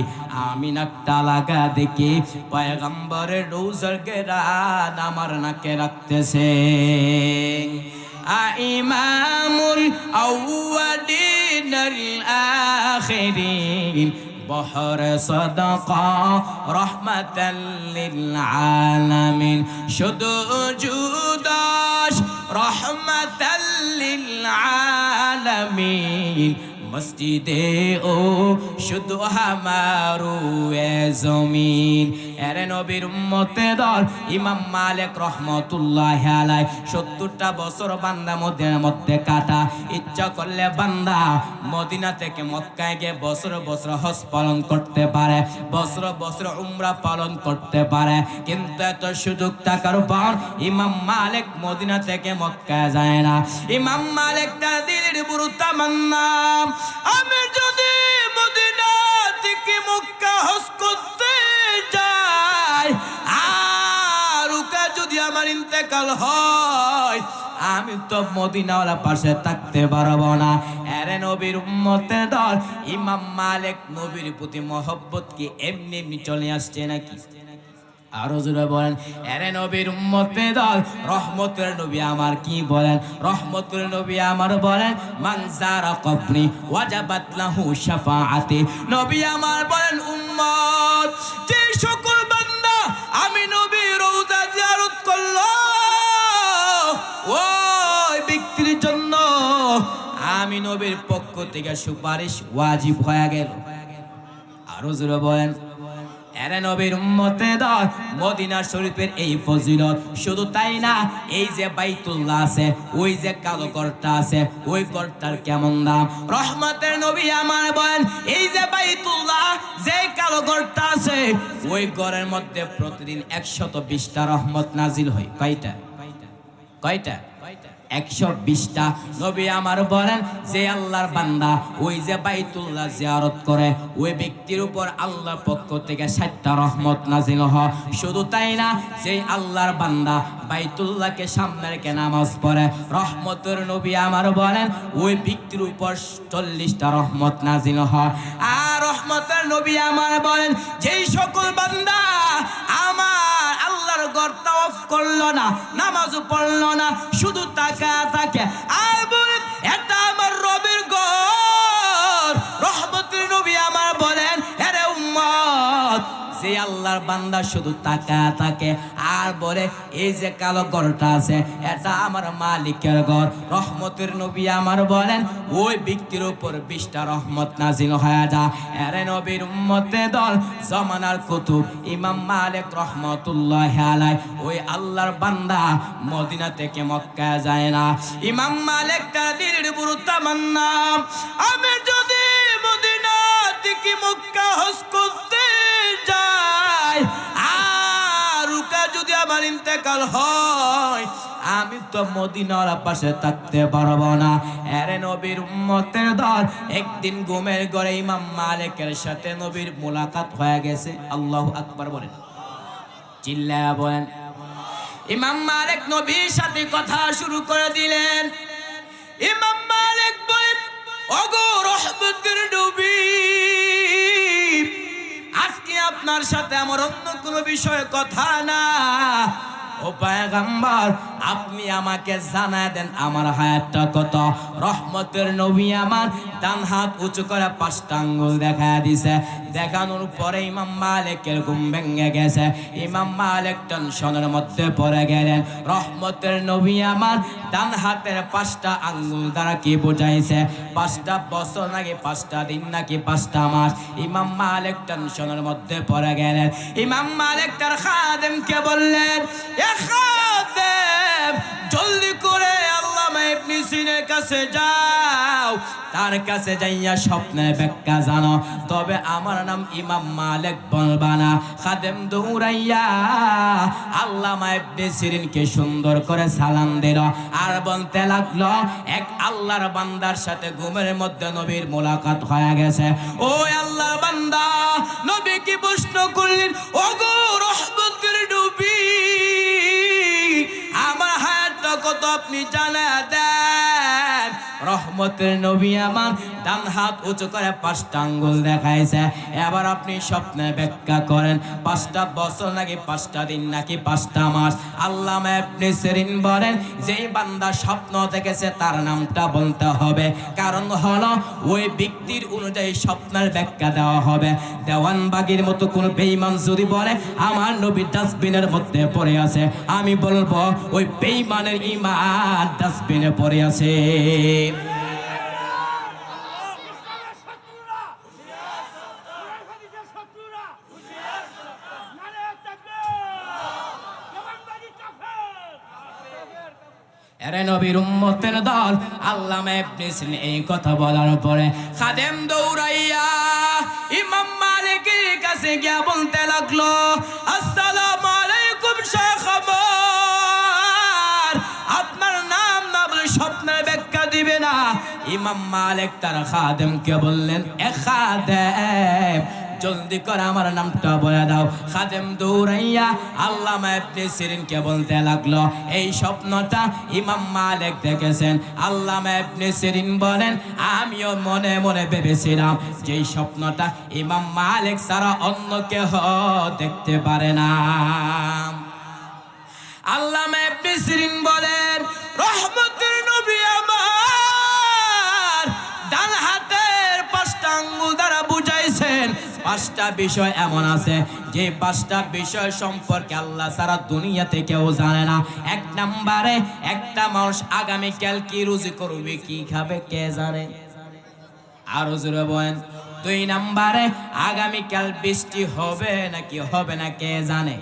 [SPEAKER 1] আমি নাকটা লাগা দেখি পয়গম্বরের রোজার গেরান আমার নাকে রাখতেছে। ইমামুল আউয়ালিনাল আখিরিন, বহর সাদাকা রহমাতাল লিল আলামিন, শুধু জুদাস রহমাতাল লিল আলামিন, মসজিদে ও শুধু হামারু এ জমিন। এরে নবীর উম্মতে দল ইমাম মালিক রহমতুল্লাহি আলাইহি 70টা বছর বান্দা মদিনার মধ্যে কাটা। ইচ্ছা করলে বান্দা মদিনা থেকে মক্কায় গিয়ে বছর বছর হজ পালন করতে পারে, বছর বছর উমরা পালন করতে পারে, কিন্তু এত সুযোগ থাকার পর ইমাম মালিক মদিনা থেকে মক্কায় যায় না। ইমাম মালিক তার দিলের পুরো তামান্না, আমি যদি মদিনা থেকে মক্কা হজ করতে যাই আর ওকে যদি আমার ইন্তেকাল হয় আমি তো মদিনাওয়ালা পাশে থাকতে পারবো না। এরে নবীর উম্মতের দল ইমাম মালিক নবীর প্রতি মহব্বত কি এমনি এমনি চলে আসছে নাকি? আরো জোরে বলেন, এরে নবীর উম্মতের দল রহমতের নবী আমার কি বলেন? রহমতের নবী আমার বলেন, মান যারা কবরি ওয়াজাবাত লাহু শাফাআতি। নবী আমার বলেন, উম্মত যে সকল বান্দা আমি নবীর রওজা জিয়ারত করলো ওই ব্যক্তির জন্য আমি নবীর পক্ষ থেকে সুপারিশ ওয়াজিব হয়ে গেল। আরো জোরে বলেন, এরে নবীর উম্মতে দল মদিনা শরীফের এই ফজিলত শুধু তাই না, এই যে বাইতুল্লাহ আছে, ওই যে কালো ঘরটা আছে, ওই ঘরটার কেমন দাম। রহমতের নবী আমার বলেন, এই যে বাইতুল্লাহ যে কালো ঘরটা আছে ওই ঘরের মধ্যে প্রতিদিন 120টা রহমত নাজিল হয়। কয়টা? কয়টা? 120টা। নবী আমার বলেন, যে আল্লাহর বান্দা ওই যে বাইতুল্লাহ জিয়ারত করে ওই ব্যক্তির উপর আল্লাহর পক্ষ থেকে 60টা রহমত নাজিল হয়। শুধু তাই না, যে আল্লাহর বান্দা বাইতুল্লাহকে সামনে রেখে নামাজ পড়ে রহমতের নবী আমার বলেন ওই ব্যক্তির উপর 40টা রহমত নাজিল হয়। আর রহমতের নবী আমার বলেন, যেই সকল বান্দা আমার আল্লাহর ঘর তাওয়াফ করলো না, নামাজও পড়লো না, শুধু থাকে আর বলেন এটা আমার রবের ঘর। রহমতের নবী আমার বলেন, আরে উম্মত যে আল্লাহর বান্দা শুধু থাকে আর বলে এই যে কালো ঘরটা আছে এটা আমার মালিকের ঘর, রহমতের নবী আমার বলেন ওই ব্যক্তির উপর 20টা রহমত নাজিল হয়ে যায়। আরে নবীর উম্মতে দল জামানার কুতুব ইমাম মালিক রহমতুল্লাহি আলাইহি ওই আল্লাহর বান্দা মদিনা থেকে মক্কা যায় না। ইমাম মালিক তার দিলের পুরো তামান্না, আমি যদি মদিনা থেকে মক্কা হজ করতে যাই আর ওকে যদি আমার ইন্তেকাল হয় আমি তো মদিনার পাশে থাকতে পারবো না। এরে নবীর উম্মতের দল একদিন ঘুমের ঘরে ইমাম মালিকের সাথে নবীর মুলাকাত হয়ে গেছে। আল্লাহু আকবার বলেন, চিল্লায়া বলেন। ইমাম মালিক নবীর সাথে কথা শুরু করে দিলেন। ইমাম মালিক বলেন, ওগো রহমতের নবী, আজকে আপনার সাথে আমার অন্য কোনো বিষয়ে কথা না। ও পয়গম্বর, আপনি আমাকে জানায় দেন আমার হায়াতটা কত। রহমতের নবী আমার ডান হাত উঁচু করে 5টা আঙ্গুল দেখায় দিছে। দেখানোর পরে ইমাম মালিকের ঘুম ভেঙে গেছে। ইমাম মালিক টেনশনের মধ্যে পড়ে গেলেন। রহমতের নবী আমার ডান হাতের 5টা আঙ্গুল দ্বারা কি বোঝাইছে? 5টা বছর নাকি 5টা দিন নাকি 5টা মাস? ইমাম মালিক টেনশনের মধ্যে পড়ে গেলেন। ইমাম মালিক তার খাদেমকে বললেন, এ খাদেম, জলদি করে আল্লামা ইবনে সিনার কাছে যাও, তার কাছে যাইয়া স্বপ্নের ব্যাখ্যা জানো, তবে আমার নাম ইমাম মালিক বলবা না। খাদেম দৌড়াইয়া আল্লামা ইবনে সিরিনকে সুন্দর করে সালাম দিল আর বলতে লাগলো, এক আল্লাহর বান্দার সাথে ঘুমের মধ্যে নবীর মুলাকাত হয়ে গেছে। ও আল্লাহর বান্দা, নবী কি প্রশ্ন করলেন, ওগো রহমতের নবী, আমার হায়াতটা কত আপনি জানা দেন। রহমতের নবী আমার ডান হাত উঁচু করে 5টা আঙ্গুল দেখাইছে। এবার আপনি স্বপ্নে ব্যাখ্যা করেন 5টা বছর নাকি 5টা দিন নাকি 5টা মাস? আল্লামা ইবনে সিরিন বলেন, যেই বান্দা স্বপ্ন দেখেছে তার নামটা বলতে হবে, কারণ হলো ওই ব্যক্তির অনুযায়ী স্বপ্নের ব্যাখ্যা দেওয়া হবে। দেওয়ানবাগির মতো কোন বেঈমান যদি বলে আমার নবী ডাস্টবিনের মধ্যে পড়ে আছে, আমি বলবো ওই বেঈমানের ঈমান ডাস্টবিনে পড়ে আছে।
[SPEAKER 2] এরে নবীর উম্মতের দল, আল্লামা ইবনে সিরিন এই কথা বলার পরে খাদেম দৌড়াইয়া ইমাম মালিকের কাছে গিয়া বলতে লাগলো, আসসালামু আলাইকুম শাইখ আমার, আপনার নাম না বলে স্বপ্নের ব্যাখ্যা দিবে না? ইমাম মালিক তার খাদেমকে বললেন, এ খাদেম জলদি করে আমার নামটা বলে দাও। খাদেম দৌড়াইয়া আল্লামা ইবনে সিরিনকে বলতে লাগলো, এই স্বপ্নটা ইমাম মালিক দেখেছেন। আল্লামা ইবনে সিরিন বলেন, আমিও মনে মনে ভেবেছিলাম যে এই স্বপ্নটা ইমাম মালিক ছাড়া অন্য কেউ দেখতে পারে না। আল্লামা ইবনে সিরিন বলেন, রহমতের নবী আমার ডান হাতের 5টা আঙ্গুল দ্বারা বুঝাইছেন 5টা বিষয় এমন আছে যে 5টা বিষয় সম্পর্কে আল্লাহ সারা দুনিয়াতে কেউ জানে না। 1 নম্বরে, একটা মানুষ আগামীকাল কি রুজি করবে, কি খাবে, কে জানে? আরো জোরে বলেন। 2 নম্বরে, আগামীকাল বৃষ্টি হবে নাকি হবে না, কে জানে?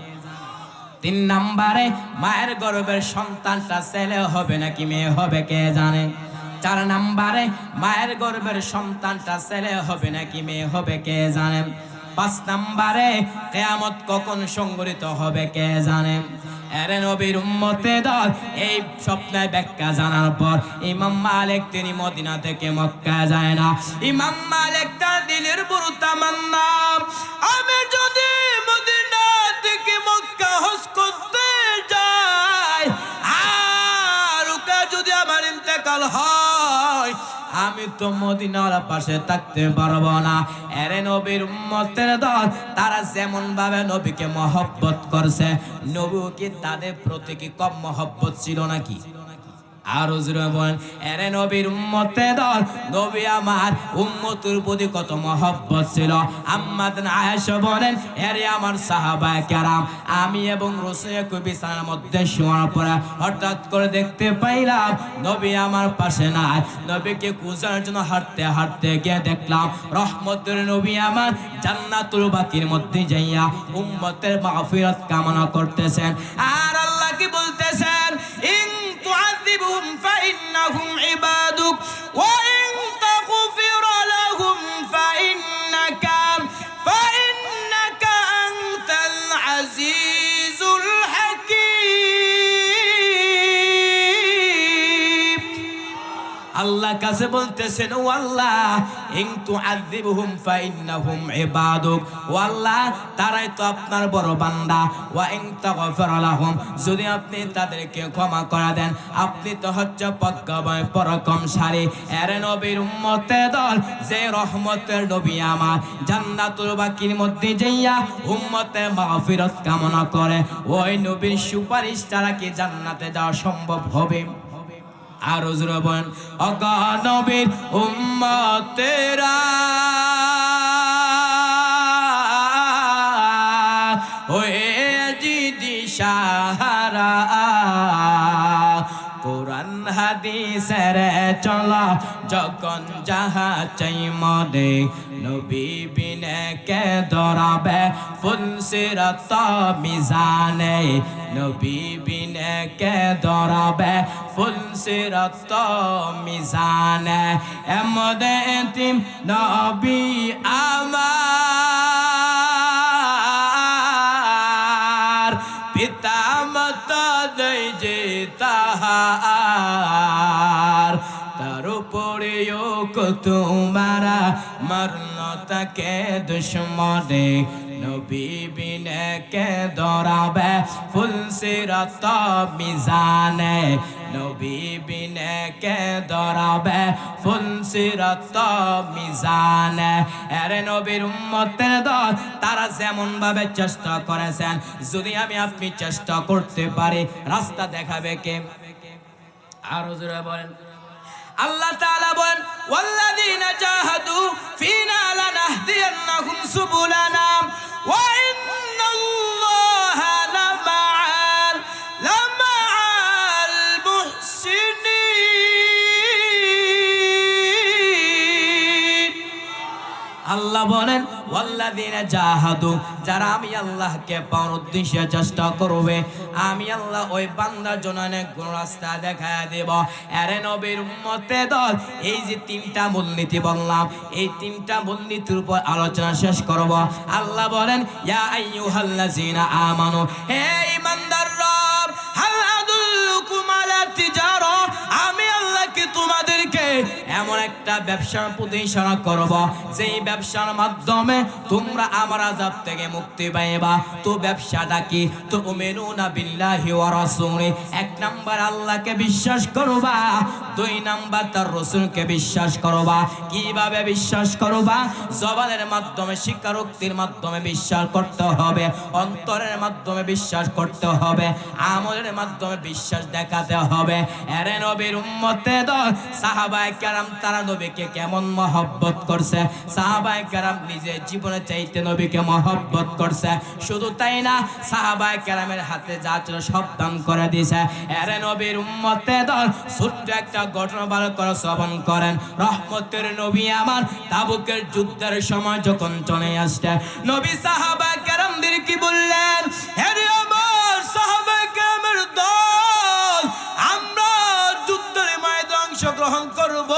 [SPEAKER 2] 3 নম্বরে, মায়ের গর্ভের সন্তানটা ছেলে হবে নাকি মেয়ে হবে, কে জানে? 4 নম্বরে, মায়ের গর্ভের সন্তানটা ছেলে হবে নাকি মেয়ে হবে, কে জানেন? 5 নম্বরে, কিয়ামত কখন সংঘটিত হবে, কে জানেন? এরে নবীর উম্মতে দল, এই স্বপ্নের ব্যাখ্যা জানার পর ইমাম মালিক তিনি মদিনা থেকে মক্কা যায় না। ইমাম মালিক তার দিলের বড় তামান্না, আমি যদি মদিনা থেকে মক্কা হজ করতে যাই, আর ওকে যদি আমার ইন্তেকাল হয়, আমি তো মদিনার পাশে থাকতে পারবো না। এরে নবীর উম্মতের দল, তারা যেমন ভাবে নবীকে মহব্বত করছে, নবী কি তাদের প্রতি কি কম মহব্বত ছিল নাকি? আরো জোরে বলেন। এরে নবীর উম্মতের দল, নবী আমার উম্মতের প্রতি কত মহব্বত ছিল। আম্মা আয়েশা বলেন, এরে আমার সাহাবায়ে কেরাম, আমি এবং রাসূল বিছানার মধ্যে শোয়ার পরে হঠাৎ করে দেখতে পাইলাম নবী আমার পাশে নাই। নবীকে খোঁজার জন্য হাঁটতে হাঁটতে গিয়ে দেখলাম রহমতের নবী আমার জান্নাতুল বাকির মধ্যে যাইয়া উম্মতের মাগফিরাত কামনা করতেছেন। আর আল্লাহ কি বলতেছেন, ইন তুআযিবহুম ফাইন্নাহুম ইবাদুক ওয়া ইন তাগফির লাহুম ফাইন্নাকা আনতাল আজিজুল হাকীম। আল্লাহ কাছে বলতেছেন, ও আল্লাহ, ইন তুআযিবহুম ফাইন্নাহুম ইবাদুক, ও আল্লাহ, তারাই তো আপনার বড় বান্দা। ওয়া ইন তাগফির লাহুম, যদি আপনি তাদেরকে ক্ষমা করে দেন, আপনি তো হচ্ছে প্রজ্ঞাময় পরাক্রমশালী। এর নবীর উম্মতের দল, যে রহমতের নবী আমার জান্নাতুল বাকির মধ্যে যাইয়া উম্মতের মাগফিরাত কামনা করে, ওই নবীর সুপারিশ ছাড়া কি জান্নাতে যাওয়া সম্ভব হবে? আর জোরে বলেন, অগা নবীর উম্মতেরা ওয়ে জিদি সাহারা, কোরআন হাদিসের চলা যখন যাহা চাই মনে, নবী বিনে কে ধরাবে ফুল সিরাত মিজানে, নবী বিনে কে ধরাবে ফুল সিরাত মিজানে। এমদে এতিম নবী আমার, পিতা মাতা দেই যে তাহার, তার উপরেও তোমারা মরণ তাকে দুশ্মনে, নবী বিনে কে ধরাবে ফুল সিরাত মিজানে, নবী বিনে কে ধরাবে ফুল সিরাত মিজানে। এরে নবীর উম্মতের দল, তারা যেমন ভাবে চেষ্টা করেছেন, যদি আমি আপনি চেষ্টা করতে পারি, রাস্তা দেখাবে কে? আরো জোরে বলেন। আল্লাহ তাআলা বলেন, ওয়াল্লাযীনা জাহাদু ফীনা লানাহদিয়ান্নাহুম সুবুলানা ওয়া ইন্নাল্লাহা লামা'আল মুহসিনিন। আল্লাহ বলেন,
[SPEAKER 1] ওয়াল্লাযিনা জাহাদু, যারা আমি আল্লাহকে পাওয়ার উদ্দেশ্যে চেষ্টা করবে, আমি আল্লাহ ওই বান্দার জন্য অনেক রাস্তা দেখায় দেব। আরে নবীর উম্মতে দল, এই যে তিনটা মূলনীতি বললাম, এই তিনটা মূলনীতির উপর আলোচনা শেষ করব। আল্লাহ বলেন, ইয়া আইয়ুহাল্লাযিনা আমানু, হে ঈমানদাররা, হাল আদুল্লুকুম আলা তিজারা, আমি আল্লাহ কি তোমাদেরকে এমন একটা ব্যবসার প্রতি ইশারা করব, যেই ব্যবসার মাধ্যমে তোমরা আমার আযাব থেকে মুক্তি পাইবা। তো ব্যবসাটা কি? তুমিনুনা বিল্লাহি ওয়া রাসূলি, এক নাম্বার আল্লাহকে বিশ্বাস করবা, দুই নাম্বার তার রাসূলকে বিশ্বাস করবা। কিভাবে বিশ্বাস করবা? জবানের মাধ্যমে, স্বীকারোক্তির মাধ্যমে বিশ্বাস করতে হবে, অন্তরের মাধ্যমে বিশ্বাস করতে হবে, আমলের মাধ্যমে বিশ্বাস দেখাতে হবে। এরে নবীর উম্মতে দল, সাহাবায়ে কেরাম তারা নবীকে কেমন মহব্বত করছে, সাহাবায়ে কেরাম নিজের জীবনে চাইতে নবীকে মহব্বত করছে। শুধু তাই না, সাহাবায়ে কেরামের হাতে যা ছিল সব দান করে দিয়েছে। এরে নবীর উম্মতে দল, ছোট্ট একটা ঘটনা ভালো করে শ্রবণ করেন। রহমতের নবী আমার তাবুকের যুদ্ধের সময় যখন চলে আসছে, নবী সাহাবায়ে কেরামদের কি বললেন? হে আমার সাহাবায়ে কেরামের দল, আমরা যুদ্ধের ময়দানে অংশগ্রহণ করব,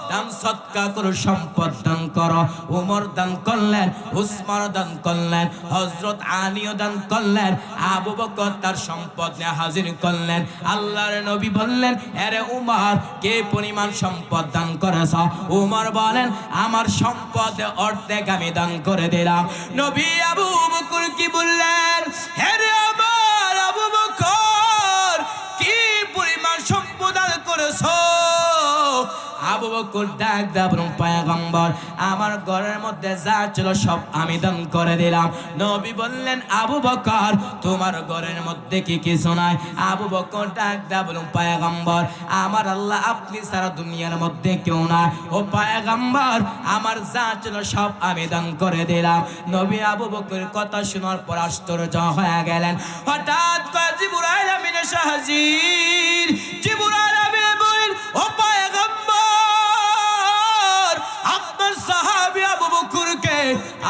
[SPEAKER 1] দান সদকা করো, সম্পদ দান করো। উমর দান করলেন, উসমান দান করলেন, হযরত আলীও দান করলেন, আবু বকর তার সম্পদ নিয়ে হাজির করলেন। আল্লাহর নবী বললেন, আরে উমর, কে পরিমাণ সম্পদ দান করেছ? উমর বলেন, আমার সম্পদে অর্ধেক আমি দান করে দিলাম। নবী আবু বকর কি বললেন? আরে আমার আবু বকর, কি পরিমাণ সম্পদ দান করেছ? আবু বকর ডাক দেয়া বলুন, পয়গম্বর, আমার ঘরের মধ্যে যা ছিল সব আমি দান করে দিলাম। নবী বললেন, আবু বকর, তোমার ঘরের মধ্যে কি কিছু নাই? আবু বকর ডাক দেয়া বলুন, পয়গম্বর, আমার আল্লাহ আপনি সারা দুনিয়ার মধ্যে কেউ না। ও পয়গম্বর, আমার যা ছিল সব আমি দান করে দিলাম। নবী আবু বকরের কথা শোনার পর আশ্চর্য হয়ে গেলেন। হঠাৎ করে জিবরাইল আমিন এসে হাজির। জিবরাইল আমিন বলেন, ও পয়গম্বর, আপনার সাহাবী আবু বকরকে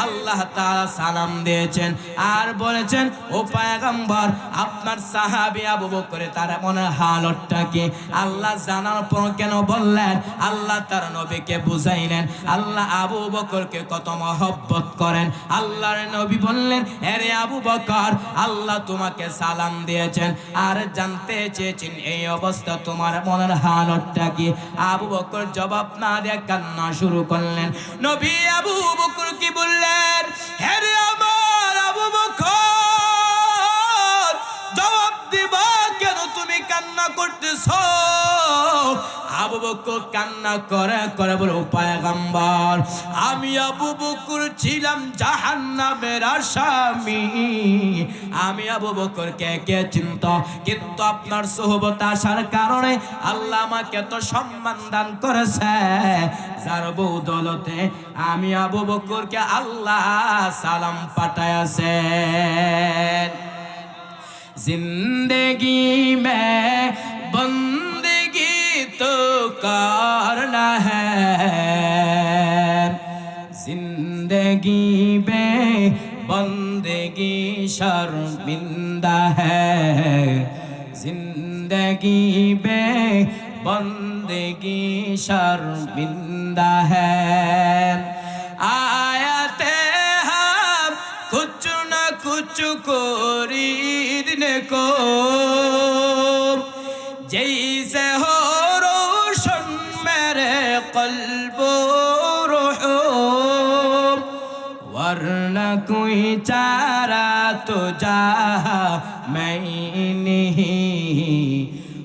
[SPEAKER 1] আল্লাহ তাআলা সালাম দিয়েছেন আর বলেছেন, ও পয়গম্বর, আপনার সাহাবী আবু বকরের তার মনের হালতটা কি? আল্লাহ জানার পর কেন বললেন? আল্লাহ তার নবীকে বুঝাইলেন আল্লাহ আবু বকরকে কত মহব্বত করেন। আল্লাহর নবী বললেন, আরে আবু বকর, আল্লাহ তোমাকে সালাম দিয়েছেন আর জানতে চেয়েছেন এই অবস্থা তোমার মনের হালতটা কি? আবু বকর জবাব না দিয়ে কান্না শুরু করলেন। নবী আবু বকর কি বললেন? আরে আমার আবু বকর, জবাব দিবা কেন? তুমি কান্না করতেছো? আবু বকর কান্না করে করে বলে, ও পয়গম্বর, আমি আবু বকর ছিলাম জাহান্নামের আসামি। আমি আবু বকরকে কে চিনত, কিন্তু আপনার সোহবত আসার কারণে আল্লাহ আমাকে এত সম্মান দান করেছে, যার বদৌলতে আমি আবু বকরকে আল্লাহ সালাম পাঠাইছেন। जिंदगी में बंदगी तो करना है, जिंदगी में बंदगी शर्मिंदा है, जिंदगी में बंदगी शर्मिंदा है। आयते हम कुछ न कुछ खरीदने को, जैसे हो रोशन मेरे कल्ब रूह, वरना कोई चारा तो जहाँ मैं नहीं,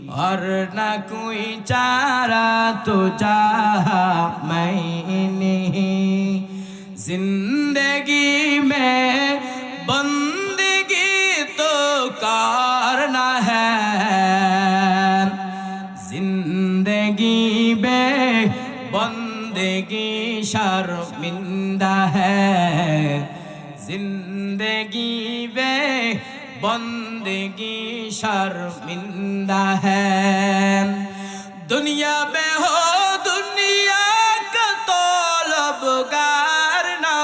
[SPEAKER 1] वरना कोई चारा तो जहाँ मैं नहीं। जिंदगी में बंदगी तो करना है, जिंदगी में बंदगी शर्मिंदा है, जिंदगी में बंदगी शर्मिंदा है। दुनिया में हो दुनिया का तलबगार ना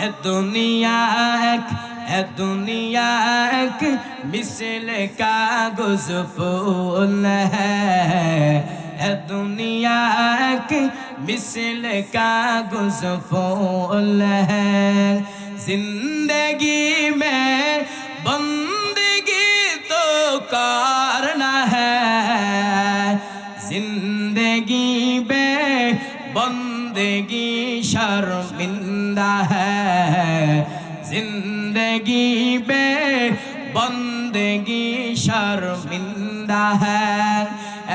[SPEAKER 1] এ দুনিয়া এক, এ দুনিয়া এক মিसल কাগজ ফুল হ্যায়, এ দুনিয়া এক मिसल कागज फूल है। जिंदगी में बंदगी तो करना है, जिंदगी में बंदगी शर्मिंदा है, जिंदगी में बंदगी शर्मिंदा है।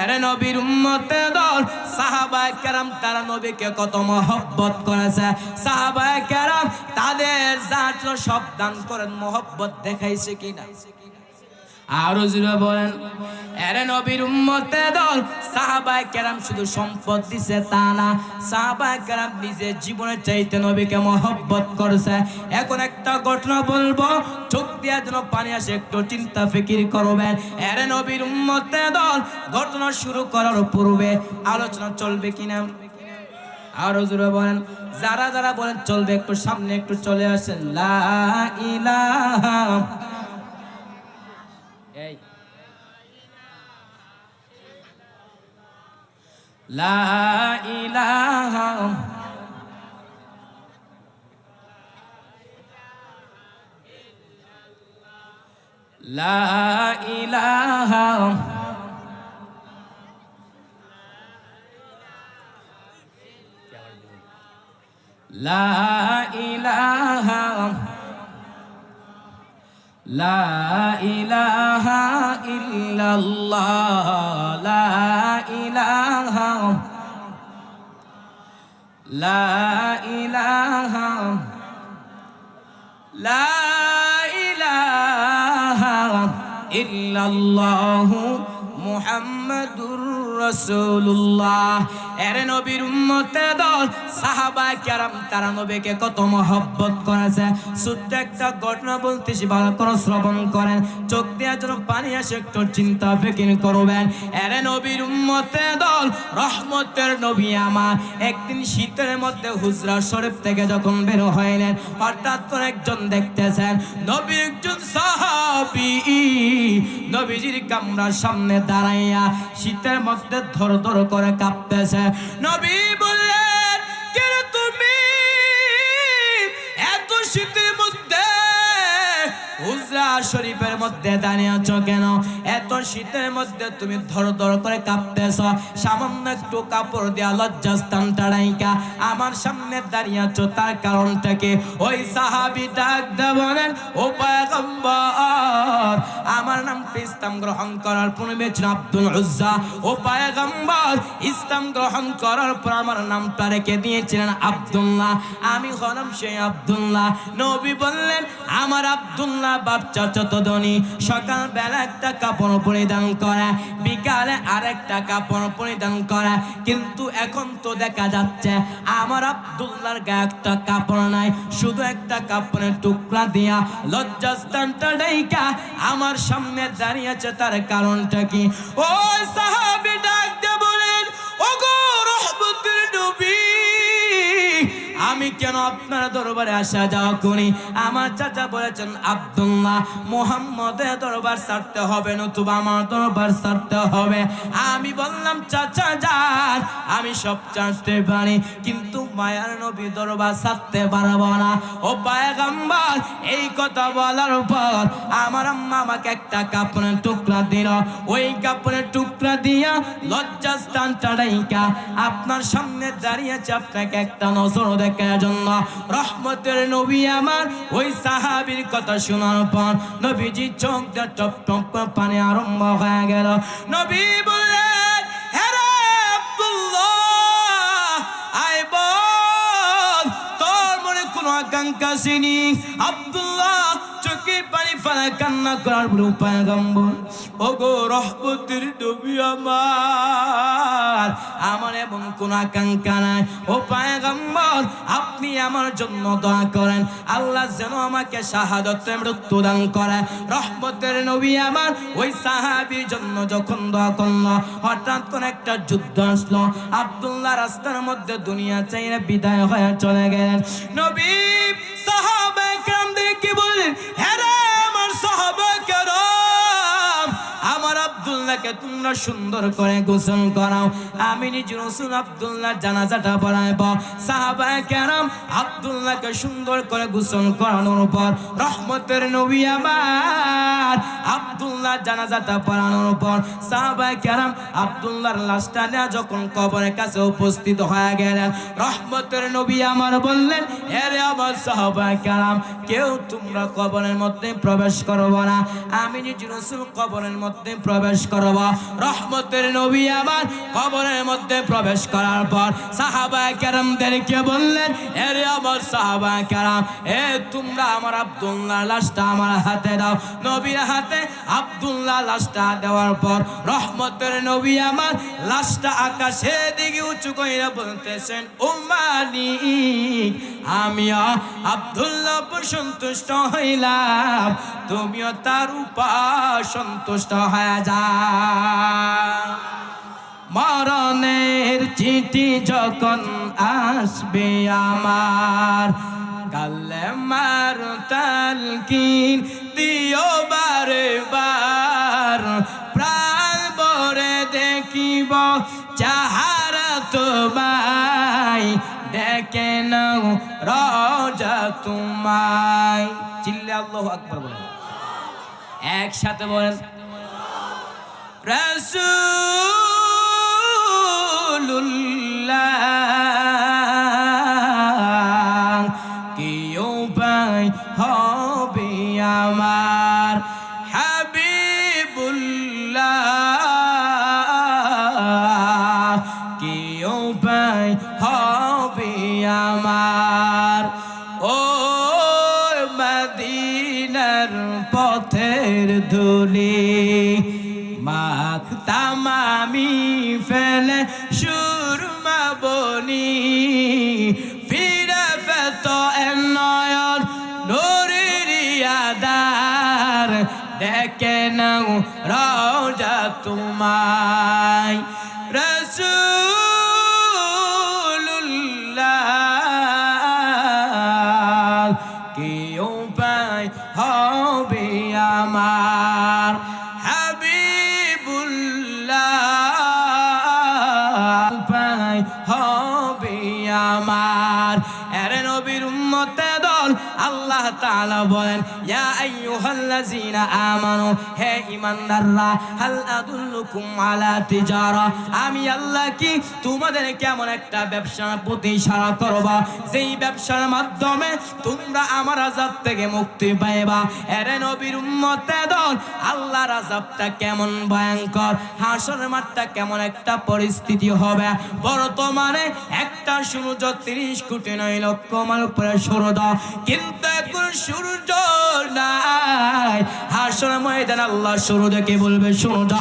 [SPEAKER 1] अरे नबीर उम्मते दल সাহাবায়ে কেরাম তারা নবীকে কত মহব্বত করেছে, সাহাবায়ে কেরাম তাদের জাত সব দান করেন, মহব্বত দেখাইছে কিনা? আরো জোরে বলেন। আরে নবীর উম্মতে দল সাহাবায়ে কেরাম শুধু সম্পদ দিছে তা না, সাহাবায়ে কেরাম নিজের জীবনের চাইতে নবীকে মহব্বত করেছে। এখন একটা ঘটনা বলবো, চোখ দিয়ে যেন পানি আসে, একটু চিন্তা ফিকির করবেন। আরে নবীর উম্মতে দল ঘটনা শুরু করার পূর্বে আলোচনা চলবে কিনা? আরো জোরে বলেন। যারা যারা বলেন চলবে একটু সামনে একটু চলে আসেন। লা ইলাহা লা ইলাহা লা ইলাহা লা ইলাহা লা ইলাহা ইল্লাল্লাহ লা ইলাহা লা ইলাহা লা ইলাহা ইল্লাল্লাহ মুহাম্মাদুর রাসূলুল্লাহ। এরে নবীর উম্মতে দল সাহাবায়ে কেরাম তারা নবীকে কত মহব্বত করেছে। ছোট্ট একটা ঘটনা বলতেছি, ভালো করে শ্রবণ করেন, চোখ দিয়ে যেন পানি আসে, একটু চিন্তা ফিকির করবেন। এরে নবীর উম্মতে দল রহমতের নবী আমার একদিন শীতের মধ্যে হুজরা শরীফ থেকে যখন বের হইলেন, হঠাৎ করে একজন দেখতেছেন নবী একজন সাহাবী নবীজির কামরার সামনে দাঁড়াইয়া শীতের মধ্যে ধর ধর করে কাঁপতেছে। নবী বললেন, কে তুমি এত শীতের মধ্যে হুজরা শরীফের মধ্যে দাঁড়িয়ে আছো কেন? এত শীতের মধ্যে তুমি ধর ধর করে কাঁপতেছ, সামান্য একটু কাপড় দিয়া লজ্জাস্থানটা ঢাইকা আমার সামনে দাঁড়িয়ে আছো, তার কারণটা কি? ওই সাহাবী ডাক দিয়ে বলেন, ও পয়গম্বর, আমার নাম ইসলাম গ্রহণ করার পূর্বে ছিল আব্দুল উজ্জা। ও পয়গম্বর, ইসলাম গ্রহণ করার পর আমার নামটা রেখে দিয়েছিলেন আব্দুল্লাহ, আমি হলাম সেই আব্দুল্লাহ। নবী বললেন, আমার আব্দুল্লাহ বাপ চাচা তো ধনী, সকাল বেলা একটা কাপড় পরিধান করে, বিকালে আরেকটা কাপড় পরিধান করে, কিন্তু এখন তো দেখা যাচ্ছে আমার আব্দুল্লাহর গায়ে একটা কাপড় নাই, শুধু একটা কাপড়ের টুকরা দিয়া লজ্জাস্থানটা ঢাইকা আমার সামনে দাঁড়িয়ে আছে, তার কারণটা কি? ওই সাহাবী ডাক দিয়ে বলেন, ওগো রহমতের নবী, আমি কেন আপনার দরবারে আসা যাওয়া করি? আমার চাচা বলেছেন, আব্দুল্লাহ মুহাম্মদের দরবার ছাড়তে হবে, নতুবা আমার দরবার ছাড়তে হবে। আমি বললাম, চাচা যান, আমি সব ছাড়তে পারি, কিন্তু মায়ার নবী দরবার ছাড়তে পারবো না। ও পয়গম্বর, এই কথা বলার পর আমার আম্মা আমাকে একটা কাপড়ের টুকরা দিল, ওই কাপড়ের টুকরা দিয়া লজ্জাস্থানটা ঢাইকা আপনার সামনে দাঁড়িয়েছে, আপনাকে একটা নজর দেখার জন্য। রহমতের নবী আমার ওই সাহাবীর কথা শোনার পর নবীজি চোখ দিয়ে টপ টপ করে পানি আরম্ভ হয়ে গেল। নবী বললেন, হে রে আব্দুল্লাহ, আয় বল, তোর মনে কোনো আকাঙ্ক্ষা ছিনি? আব্দুল্লাহ চোখে পানি ফেলে কান্না করার পর পয়গম্বর, ওগো রহমতের নবী আমার এমন কোন আকাঙ্ক্ষা নাই, ও পয়গম্বর আপনি আমার জন্য দোয়া করেন, আল্লাহ যেন আমাকে শাহাদাতে মৃত্যু দান করে। রহমতের নবী আমার ওই সাহাবীর জন্য যখন দোয়া করলো, হঠাৎ করে একটা যুদ্ধ আসলো, আব্দুল্লাহ রাস্তার মধ্যে দুনিয়া চাইরে বিদায় হয়ে চলে গেলেন। নবী আব্দুল্লাহকে তোমরা সুন্দর করে গোসল করাও। আমি নিজে রাসূল আব্দুল্লাহ জানাজাটা পড়াইব। সাহাবায়ে কেরাম আব্দুল্লাহকে সুন্দর করে গোসল করানোর পর রহমতের নবী আমার আব্দুল্লাহ জানাজাটা পড়ানোর পর সাহাবায়ে কেরাম আব্দুল্লাহর লাশটা নিয়ে যখন কবরের কাছে উপস্থিত হয়ে গেলেন, রহমতের নবী আমার বললেন, এরে আমার সাহাবায়ে কেরাম, কেউ তোমরা কবরের মধ্যে প্রবেশ করবো না, আমি নিজে রাসূল কবরের মধ্যে প্রবেশ করব। রহমতের নবী আমার কবরের মধ্যে প্রবেশ করার পর সাহাবায়ে কেরামদেরকে বললেন, এরে আমার সাহাবায়ে কেরাম, এ তোমরা আমার আব্দুল্লাহ লাশটা আমার হাতে দাও। নবীর হাতে আব্দুল্লাহ লাশটা দেওয়ার পর রহমতের নবী আমার লাশটা আকাশের দিকে উঁচু করে বলতেছেন, ও মালিক, আমিও আব্দুল্লাহ উপর সন্তুষ্ট হইলাম, তুমিও তার উপর সন্তুষ্ট হয়ে যাও। মরণের চিঠি যখন আসবে আমার, কালেমার তালকিন দিও বারে বার, প্রাণ ভরে দেখিব চাহারা তোমায়, দেখে নাও রওজা তোমায়। চিল্লে আল্লাহু আকবার বলেন, একসাথে বলেন, রাসূলুল্লাহ কি উপায় হবে আমার, হাবিবুল্লাহ কি উপায় হবে আমার, ও মদিনার পথের ধুলি মাখতাম আমি ফেলে সুরমা বনি, ফিরে পেত নয়ন নূরের আধার, দেখে নাও রওজা তোমায়। রাসূলুল্লাহ কি উপায় হবে আমার, হাবিবুল্লাহ উপায় হবে আমার। এরে নবীর উম্মতে দল আল্লাহ তাআলা বলেন, ইয়া আইয়ুহাল্লাযীনা আমানু, হে ঈমানদাররা, হাল আদুল্লুকুম আলা তিজারা, আমি আল্লাহ কি তোমাদের কেমন একটা ব্যবসার প্রতি ইশারা করব, যেই ব্যবসার মাধ্যমে তোমরা আমার আযাব থেকে মুক্তি পাইবা। এরে নবীর উম্মতে দল, আল্লাহর আযাবটা কেমন ভয়ঙ্কর, হাসরের মাঠটা কেমন একটা পরিস্থিতি হবে। বর্তমানে একটা সূর্য 30 কোটি 9 লক্ষ মাইল উপরে সূর্য, কিন্তু এখন সূর্য নাই। হাসরের ময়দানে আল্লাহ সূর্যকে বলবে, সূর্য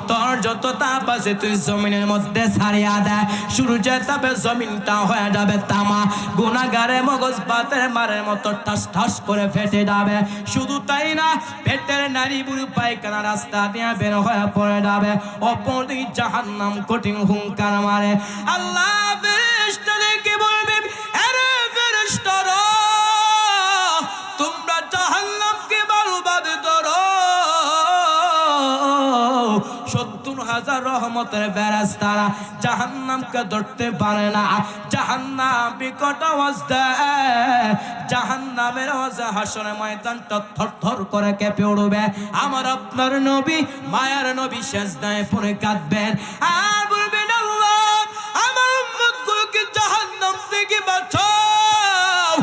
[SPEAKER 1] তোর যত তাপ আছে তুই জমিনের মধ্যে ছাড়িয়া দে। সূর্যের তাপে জমিনটা হয়ে যাবে তামা, গুনাহগারে মগজ বাতের মারের মতো ঠাস ঠাস করে ফেটে যাবে। শুধু তাই না, পেটের নারী বুড়ি পায়খানা রাস্তা দিয়ে বের হয়ে পড়ে যাবে। অপরদিকে জাহান্নাম কঠিন হুঙ্কার মারে। আল্লাহ ফেরেশতাদেরকে বলবে, আরে ফেরেশতারা, তোমরা জাহান্নামকে বরবাদ করো। 70,000 রহমতের ফেরেশতারা জাহান্নামকে ধরতে পারে না। জাহান্নাম বিকট আওয়াজ দেয়, জাহান্নামের আওয়াজে হাসরের ময়দানটা থরথর করে কেঁপে উঠবে। আমার আপনার নবী, মায়ার নবী সেজদায় পড়ে কাঁদবেন আর বলবেন, আল্লাহ আমার উম্মতগুলোকে জাহান্নাম থেকে বাঁচাও।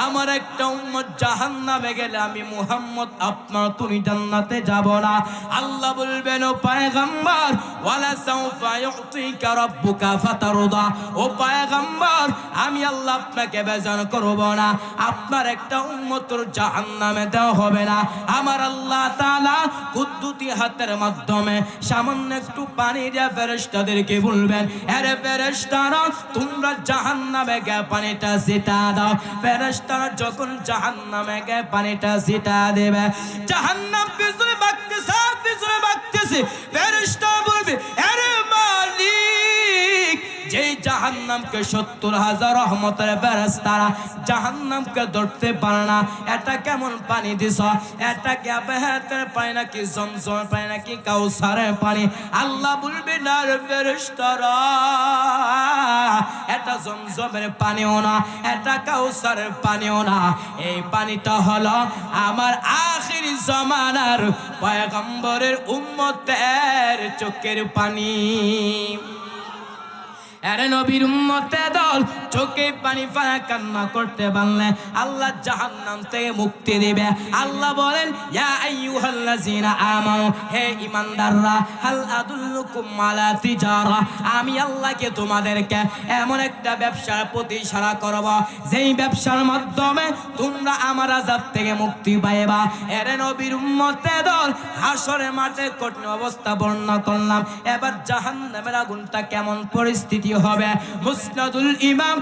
[SPEAKER 1] আমার একটা উম্মত জাহান্নামে গেলে আমি মুহাম্মদ আপনার তুমি জান্নাতে যাব না। আল্লাহ বলবেন, ও পয়গম্বর, ওয়ালা সাউফা ইউতিকা রাব্বুকা ফাতারদা, ও পয়গম্বর, আমি আল্লাহ আপনাকে বেজার করব না, আপনার একটা উম্মতর জাহান্নামে দেওয়া হবে না। আমার আল্লাহ তাআলা কুদ্দুতি হাতের মাধ্যমে সামান্য একটু পানি দিয়ে ফেরেশতাদেরকে বলবেন, আরে ফেরেশতারা, তোমরা জাহান্নামে গিয়ে পানিটা ছিটা দাও। ফেরেশতারা যখন জাহান্নামে গিয়ে পানিটা ছিটা দেবে, জাহান্নাম পিছনে ভাগতেছে। ফেরেশতা বলবে, আরে মালিক, যেই জাহান্নামকে 70,000 রহমতের ফেরেশতারা জাহান্নামকে ধরতে পারে না। এটা কেমন পানি দিছ? এটা কি আবেহেতের পানি নাকি জমজমের পানি নাকি কাউসারের পানি? আল্লাহ বলবে না রে ফেরেশতারা, এটা জমজমের পানিও না, এটা কাউসারের পানিও না। এই পানিটা হলো আমার আখির জামানার পয়গম্বরের উম্মতের চোখের পানি। আরে নবীর উম্মতে দল চোখে পানি ফেলা কান্না করতে পারলে আল্লাহ জাহান্নাম থেকে মুক্তি দিবে। আল্লাহ বলেন, ইয়া আইয়ুহাল্লাযীনা আমানু, হে ঈমানদাররা, হাল আদুল্লুকুম আলা তিজারা, আমি আল্লাহকে তোমাদেরকে এমন একটা ব্যবসার প্রতি ইশারা করব যেই ব্যবসার মাধ্যমে তোমরা আমার আযাব থেকে মুক্তি পাইবা। আরে নবীর উম্মতে দল হাসরের মাঠে কঠিন অবস্থা বর্ণনা করলাম, এবার জাহান্নামের আগুনটা কেমন পরিস্থিতি হবে। মুসনাদুল ইমাম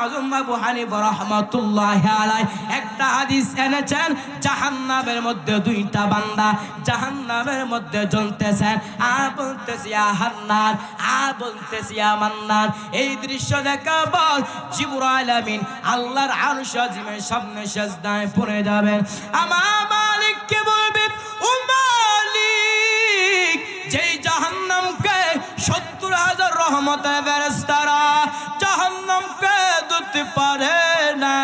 [SPEAKER 1] আযম আবু হানিফা রাহমাতুল্লাহি আলাইহি একটা হাদিস এনেছেন, জাহান্নামের মধ্যে দুইটা বান্দা জাহান্নামের মধ্যে জ্বলতেছেন, আর বলতেছে ইয়া হান্নান, আর বলতেছে ইয়া মান্নান। এই দৃশ্য দেখার পর জিবরাইল আমিন আল্লাহর আরশ আজিমের সামনে সিজদায় পড়ে যাবেন। আমার মালিককে বলবেন, ও মালিক, যেই জাহান্নামকে 70,000 রহমতের ফেরেশতারা জাহান্নামকে ধরতে পারে না,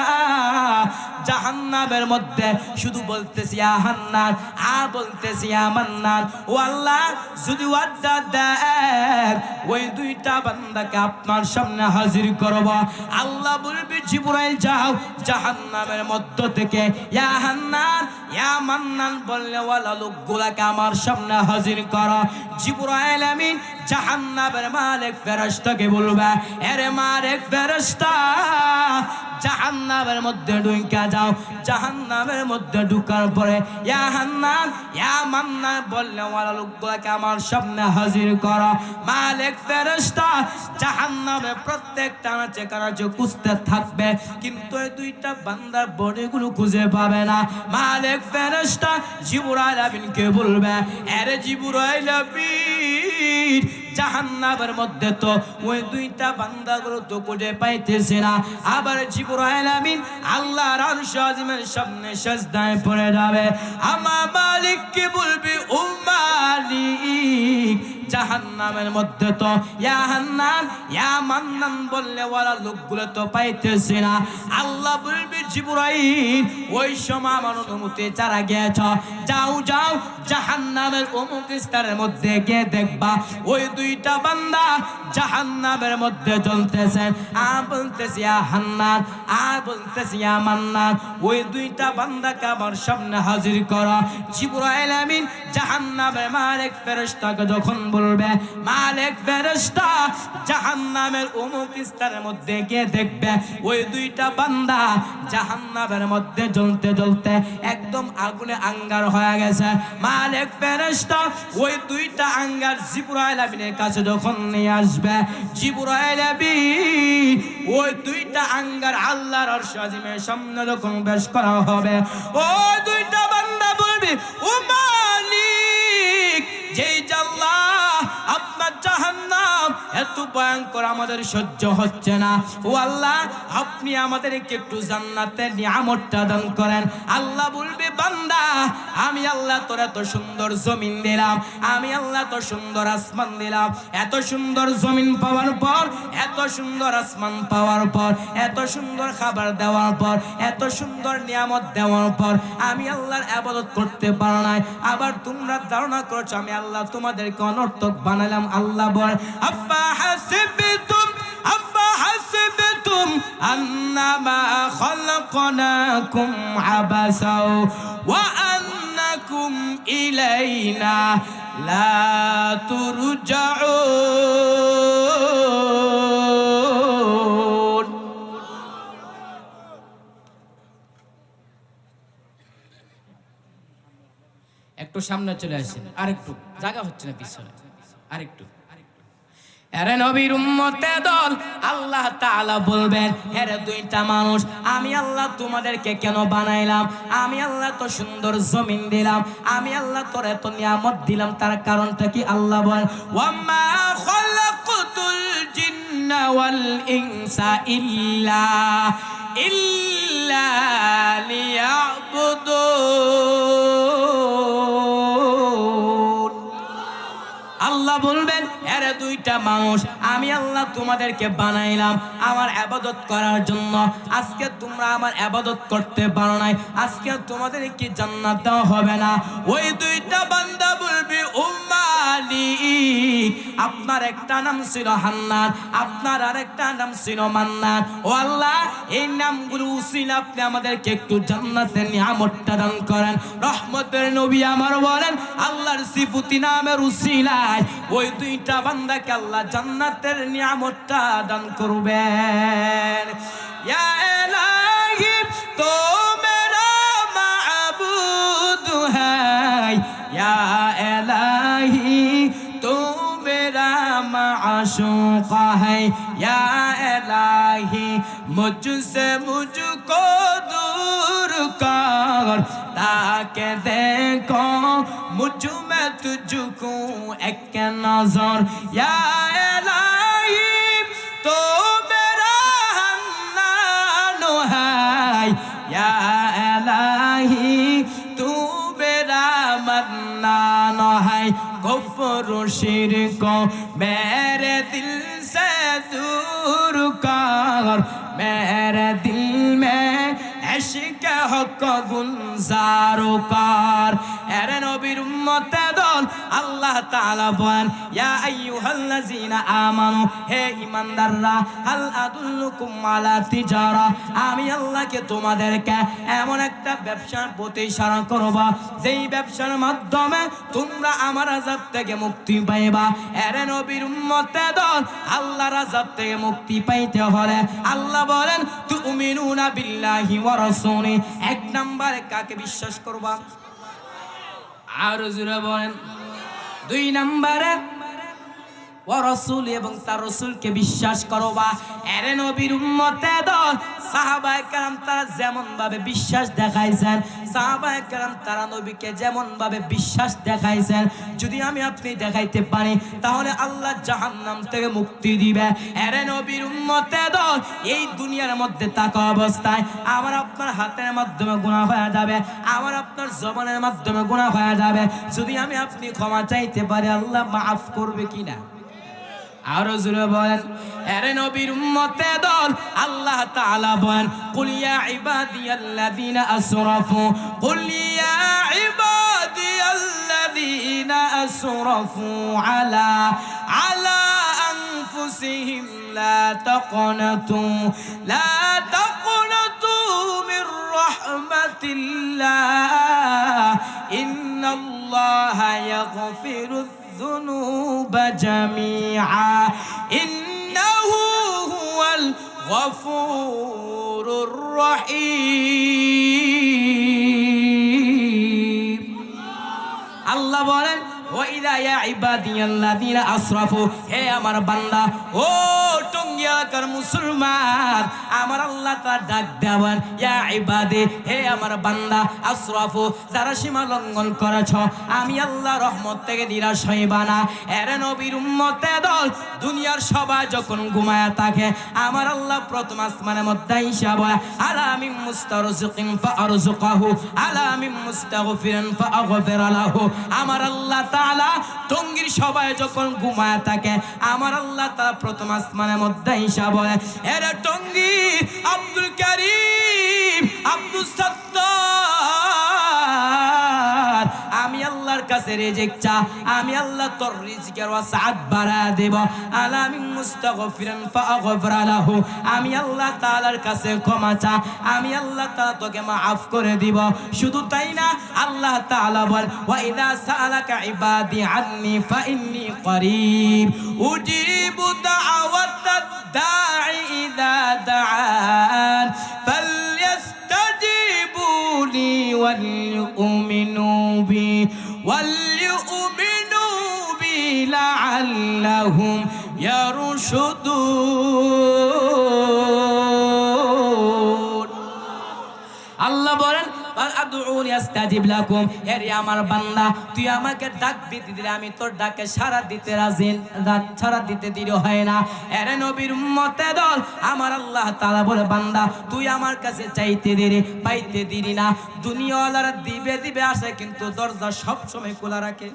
[SPEAKER 1] জাহান্নামের মধ্যে শুধু বলতেছি ইয়া হান্নান, আর বলতেছি ইয়া মান্নান। ও আল্লাহ, যদি ওয়াদা দেন ওই দুইটা বান্দাকে আপনার সামনে হাজির করব। আল্লাহ বলবে, জিবরাইল যাও জাহান্নামের মধ্য থেকে ইয়া হান্নান ইয়া মান্নান বললে ওয়ালা লোকগুলাকে আমার সামনে হাজির করো। জিবরাইল আমিন জাহান্নামের মালিক ফেরেশতাকে বলবে, এরে মালিক ফেরেশতা, জাহান্নামের মধ্যে ঢুকা যাও। জাহান্নামের মধ্যে ঢুকার পরে ইয়া হান্নান ইয়া মান্নান বললে ওয়ালা লোকগুলাকে আমার সামনে হাজির করো। মালিক ফেরেশতা জাহান্নামে প্রত্যেকটা আনাচে কানাচে খুঁজতে থাকবে, কিন্তু এই দুইটা বান্দার বডিগুলো খুঁজে পাবে না। মালিক ফেরেশতা জিবরাইল আমিনকে বলবে, আরে জিবরাইল আমিন, জাহান্নামের মধ্যে তো ওই দুইটা বান্দাগুলো তো খুঁজে পাইতেছে না। আবার জিবরাইল আমিন আল্লাহর আরশ আজিমের সামনে সিজদায় পড়ে যাবে। আমার মালিককে বলবে, ও মালিক, জাহান্নামের মধ্যে তো ইয়া হান্নান ইয়া মান্নান বললে ওরা লোকগুলো তো পাইতেছে না। আল্লাহ বলবে, জিবরাইল, ওই সময় আমার অনুমতি ছাড়া গিয়েছ, যাও যাও জাহান্নামের অমুক স্তরের মধ্যে গিয়ে দেখবা ওই দুইটা বান্দা জাহান্নামের মধ্যে জ্বলতেছেন। আর বলতেছি ইয়া হান্নান, আর বলতেছি ইয়া মান্নান, ওই দুইটা বান্দাকে আমার সামনে হাজির করো। জিবরাইল আমিন জাহান্নামের মালিক ফেরেশতাকে যখন বলবে, মালিক ফেরেশতা জাহান্নামের অমুক স্তরের মধ্যে গিয়ে দেখবে ওই দুইটা বান্দা জাহান্নামের মধ্যে জ্বলতে জ্বলতে একদম আগুনে আঙ্গার হয়ে গেছে। মালিক ফেরেশতা ওই দুইটা আঙ্গার জিবরাইল আমিনের কাছে যখন নিয়ে আসবে, জিবরাইল আমিন ওই দুইটা আঙ্গার আল্লাহর আরশ আজিমের সামনে যখন পেশ করা হবে, ওই দুইটা বান্দা বলবে, ও মালিক, যেই আল্লাহ আপনার জাহান্নাম এত ভয়ঙ্কর আমাদের সহ্য হচ্ছে না, ও আল্লাহ আপনি আমাদেরকে একটু জান্নাতের নিয়ামতটা দান করেন। আল্লাহ বলবে, বান্দা, আমি আল্লাহ তোর এত সুন্দর জমিন দিলাম, আমি আল্লাহ তো সুন্দর আসমান দিলাম, এত সুন্দর জমিন পাওয়ার পর, এত সুন্দর আসমান পাওয়ার পর, এত সুন্দর খাবার দেওয়ার পর, এত সুন্দর নিয়ামত দেওয়ার পর আমি আল্লাহর ইবাদত করতে পারো নাই। আবার তোমরা ধারণা করছো আমি আল্লাহ তোমাদেরকে অনর্থক বানালাম। আল্লাহ বল, আফা হাসিবতুম আন্নামা খালাকনাকুম আবাসাও ওয়া আন্নাকুম ইলাইনা লা তুরজাউন। একটু সামনে চলে আসেন, আরেকটু জায়গা হচ্ছে না পিছনে, আরেকটু। আরে নবীর উম্মতে দল আল্লাহ তাআলা বলবেন, আরে দুইটা মানুষ আমি আল্লাহ তোমাদেরকে কেন বানাইলাম? আমি আল্লাহ তো সুন্দর জমিন দিলাম, আমি আল্লাহ তোর এত নিয়ামত দিলাম, তার কারণটা কি? আল্লাহ বলেন, ওয়ামা খালাকতুল জিন্ন জিন্না ওয়াল ইনসা ইল্লা লিয়াবুদুন। আল্লাহ বলবেন, এরে দুইটা মানুষ আমি আল্লাহ তোমাদেরকে বানাইলাম আমার ইবাদত করার জন্য। আজকে তোমরা আমার ইবাদত করতে পারো নাই, আজকে তোমাদের কি জান্নাত দেওয়া হবে না? ওই দুইটা বান্দা বলবে, ও মালিক, আপনার একটা নাম ছিল হান্নান, আপনার আরেকটা নাম ছিল মান্নান। ও আল্লাহ, এই নামগুলো উসিলা আপনি আমাদেরকে একটু জান্নাতের নিয়ামতটা দান করেন। রহমতের নবী আমার বলেন, আল্লাহর সিফতি নামের উসিলায় ওই দুইটা বান্দাকে আল্লাহ জান্নাতের নিয়ামতটা দান করবেন। ইয়া ইলাহি তো মেরা মাবুদ হ্যায়, ইয়া ইলাহি তো মেরা মাশूक है, या इलाही मुझसे मुझको दूर कर, ताकि देखो मुझ में तुझको एक नजर। या इलाही तो मेरा हन्नान है, या इलाही तू मेरा मन्नान है। कुफ्र शिर्क मेरे दिल से दूर कर, मेरे दिल में इश्क हक गुलजार कर। এরে নবীর উম্মতে দল আল্লাহ তাআলা বলেন, ইয়া আইয়ুহাল্লাযীনা আমানু, হে ঈমানদাররা, হাল আদুল্লুকুম আলা তিজারা, আমি আল্লাহকে তোমাদেরকে এমন একটা ব্যবসার প্রতি ইশারা করব যেই ব্যবসার মাধ্যমে তোমরা আমার আযাব থেকে মুক্তি পাইবা। এরে নবীর উম্মতে দল আল্লাহর আযাব থেকে মুক্তি পাইতে হলে আল্লাহ বলেন, তুমিনুনা বিল্লাহি ওয়া রাসূলি, এক নম্বরে কাকে বিশ্বাস করবা? আর জোরে বলেন। দুই নম্বরে ওয়া রাসূল, এবং তার রাসূলকে বিশ্বাস করবা। এরে নবীর উম্মতে দল সাহাবায়ে কেরাম তারা যেমন ভাবে বিশ্বাস দেখাইছেন, সাহাবায়ে কেরাম তারা নবীকে যেমন ভাবে বিশ্বাস দেখাইছেন, যদি আমি আপনি দেখাইতে পারি তাহলে আল্লাহ জাহান্নাম থেকে মুক্তি দিবে। এরে নবীর উম্মতে দল এই দুনিয়ার মধ্যে থাকা অবস্থায় আমার আপনার হাতের মাধ্যমে গুনাহ হয়ে যাবে, আমার আপনার জবানের মাধ্যমে গুনাহ হয়ে যাবে। যদি আমি আপনি ক্ষমা চাইতে পারি, আল্লাহ মাফ করবে কিনা? আর জোরে বলেন। এরে নবীর উম্মতে দল আল্লাহ তাআলা বলেন, কুল ইয়া ইবাদিয়াল্লাযীনা আসরাফু, কুল ইয়া ইবাদিয়াল্লাযীনা আসরাফু আলা আনফুসিহিম লা তাকনাতু মির রাহমাতিল্লাহ, ইন্নাল্লাহা ইয়াগফিরুয الذنوب جميعا إنه هو الغفور الرحيم। الله বলেন, ওয়াইদা ইয়া ইবাদিয়াল্লাযীনা আসরাফু, হে আমার বান্দা, ও টঙ্গী এলাকার মুসলমান, আমার আল্লাহ তাআলা ডাক দেবেন, ইয়া ইবাদি, হে আমার বান্দা, আসরাফু, যারা সীমা লঙ্ঘন করেছ, আমি আল্লাহ রহমত থেকে নিরাশ হইবা না। এরে নবীর উম্মতে দল দুনিয়ার সবাই যখন ঘুমায়া থাকে আমার আল্লাহ প্রথম আসমানের মধ্যে হিসাব হয়, আলা মিন মুস্তারজিকিন ফাআরযুকাহু, আলা মিন মুস্তাগফিরিন ফাআগফির লাহু। আমার আল্লাহ তাআলা টঙ্গীর সবাই যখন ঘুমায়া থাকে আমার আল্লাহ তাআলা প্রথম আসমানের মধ্যে হিসাব হয়, এরে টঙ্গী আব্দুল কারীম, আব্দুল সত্তার, আমি আল্লাহর কাছে রিজিক চা, আমি আল্লাহ তোর রিজিকের ওয়াসাআত বাড়ায় দেব। আলা মিন মুস্তাগফিরিন ফাআগফির লাহু, আমি আল্লাহ তাআলার কাছে ক্ষমা চা, আমি আল্লাহ তাআলা তোকে মাফ করে দিব। শুধু তাই না, আল্লাহ তাআলা বল, ওয়া ইযা সাআলাকা ইবাদি আন্নী ফাইন্নী করিব উজিবু দাওয়াতাদ দাঈ ইযা দাআন ফালইস্তাজিবু লি ওয়ালইউমিনু বি লাআল্লাহুম ইয়ারশুদুন। আল্লাহ বলেন, আদউনি আস্তাজিব লাকুম, এরে আমার বান্দা তুই আমাকে ডাক দিতে দিলে আমি তোর ডাকে সাড়া দিতে রাজি, সাড়া দিতে দেরি হয় না। এরে নবীর উম্মতে দল, আমার আল্লাহ তাআলা বলে বান্দা তুই আমার কাছে চাইতে দেরি পাইতে দেরি না। দুনিয়াওয়ালারা দিবে দিবে আসে, কিন্তু দরজা সব সময় খোলা রাখে।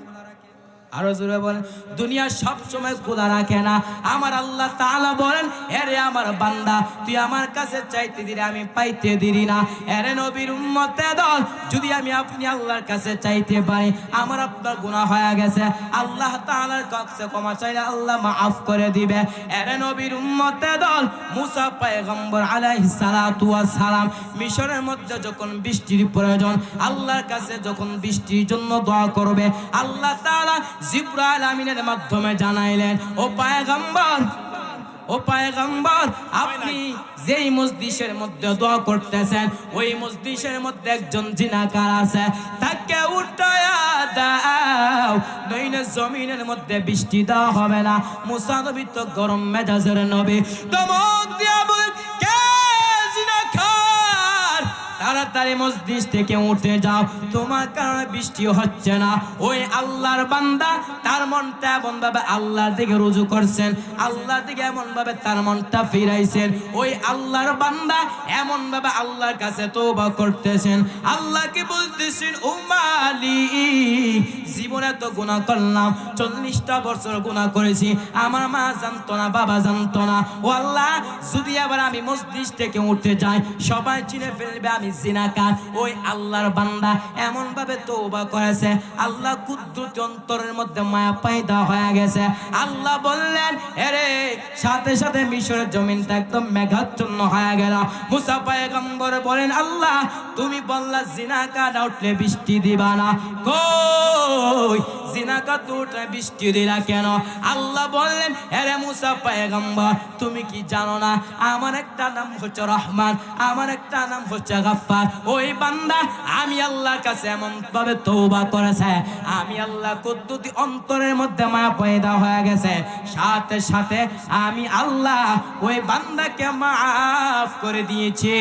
[SPEAKER 1] আরো জোরে বলেন, দুনিয়া সব সময় খোলা রাখে না। আমার আল্লাহ তাআলা বলেন, এরে আমার বান্দা তুই আমার কাছে চাইতে দিলে আমি পাইতে দেরি না। এরে নবীর উম্মতে দল, যদি আমি আপনি আল্লাহর কাছে চাইতে পারি, আমার আপনার গুনাহ হয়ে গেছে, আল্লাহ তাআলার কাছে ক্ষমা চাইলে আল্লাহ মাফ করে দিবে। এরে নবীর উম্মতে দল, মুসা পয়গম্বর আলাইহিস সালাতু ওয়াস সালাম মিশরের মধ্যে যখন বৃষ্টির প্রয়োজন, আল্লাহর কাছে যখন বৃষ্টির জন্য দোয়া করবে, আল্লাহ তাআলা জিবরাইল আমিনের মাধ্যমে জানাইলেন, ও পয়গম্বর আপনি যেই মজলিসের মধ্যে দোয়া করতেছেন ওই মজলিসের মধ্যে একজন জিনাকার আছে, তাকে উঠায়া দাও, নইলে জমিনের মধ্যে বৃষ্টি দেওয়া হবে না। মুসা নবী তো গরম মেজাজের নবী, ধমক দিয়া বলেন, কে জিনাকার, তাড়াতাড়ি মসজিদ থেকে উঠে যাও, তোমার কারণে বৃষ্টি হচ্ছে না। ওই আল্লাহর বান্দা তার মনটা এমন ভাবে আল্লাহর দিকে রুজু করছেন, আল্লাহর দিকে এমন ভাবে তার মনটা ফিরাইছেন, ওই আল্লাহর বান্দা এমন ভাবে আল্লাহর কাছে তওবা করতেছেন, আল্লাহকে বলতেছেন, ও মালিক জীবনে তো গুনাহ করলাম, 40টা বছর গুনাহ করেছি, আমার মা জানতো না, বাবা জানতো না, ও আল্লাহ যদি আবার আমি মসজিদ থেকে উঠে যাই সবাই চিনে ফেলবে আমি জিনাকার। ওই আল্লাহর বান্দা এমন ভাবে তওবা করেছে, আল্লাহ কুদরতি অন্তরের মধ্যে মায়া পয়দা হয়ে গেছে। আল্লাহ বললেন, আরে সাথে সাথে মিশরের জমিনটা একদম মেঘাচ্ছন্ন হয়ে গেল। মুসা পয়গম্বর বলেন, আল্লাহ তুমি বললা জিনাকার উঠলে বৃষ্টি দিবা না, কই জিনাকার উঠলে বৃষ্টি দিলা কেন? আল্লাহ বললেন, আরে মুসা পয়গম্বর তুমি কি জানো না আমার একটা নাম হচ্ছে রহমান, আমার একটা নাম হচ্ছে গাফফার। ওই বান্দা আমি আল্লাহর কাছে এমন ভাবে তওবা করেছে, আমি আল্লাহ কুদরতি অন্তরের মধ্যে মায়া পয়দা হয়ে গেছে, সাথে সাথে আমি আল্লাহ ওই বান্দাকে মাফ করে দিয়েছি।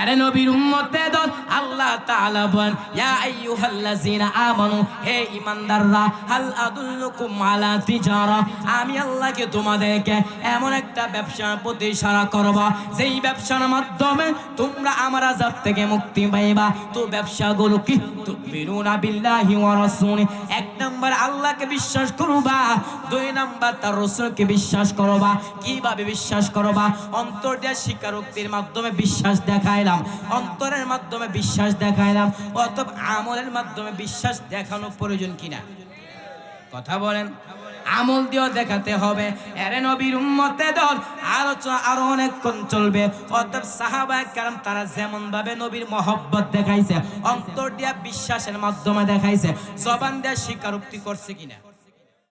[SPEAKER 1] আরে নবীর উম্মতে দল, আল্লাহ তাআলা বলেন, ইয়া আইয়ুহাল্লাযিনা আমানু, হে ঈমানদাররা, হাল আদুল্লুকুম আলা তিজারা, আমি আল্লাহকে তোমাদেরকে এমন একটা ব্যবসার প্রতি ইশারা করব যেই ব্যবসার মাধ্যমে তোমরা আমার আযাব থেকে মুক্তি পাইবা। তো ব্যবসাগুলো কি? তুমিনুনা বিল্লাহি ওয়া রাসূলি, এক নাম্বার আল্লাহকে বিশ্বাস করবা, দুই নাম্বার তার রাসূলকে বিশ্বাস করবা। কিভাবে বিশ্বাস করবা? অন্তর দিয়ে স্বীকারোক্তির মাধ্যমে বিশ্বাস দেখায়, অন্তরের মাধ্যমে বিশ্বাস দেখাইলাম, অথবা আমলের মাধ্যমে বিশ্বাস দেখানো প্রয়োজন কিনা? কথা বলেন, আমল দিয়েও দেখাতে হবে। এরে নবীর উম্মতে দল, আলোচনা আরো অনেকক্ষণ চলবে। অতএব সাহাবায়ে কেরাম তারা যেমন ভাবে নবীর মহব্বত দেখাইছে, অন্তর দিয়া বিশ্বাসের মাধ্যমে দেখাইছে, জবান দিয়া স্বীকারোক্তি করছে কিনা?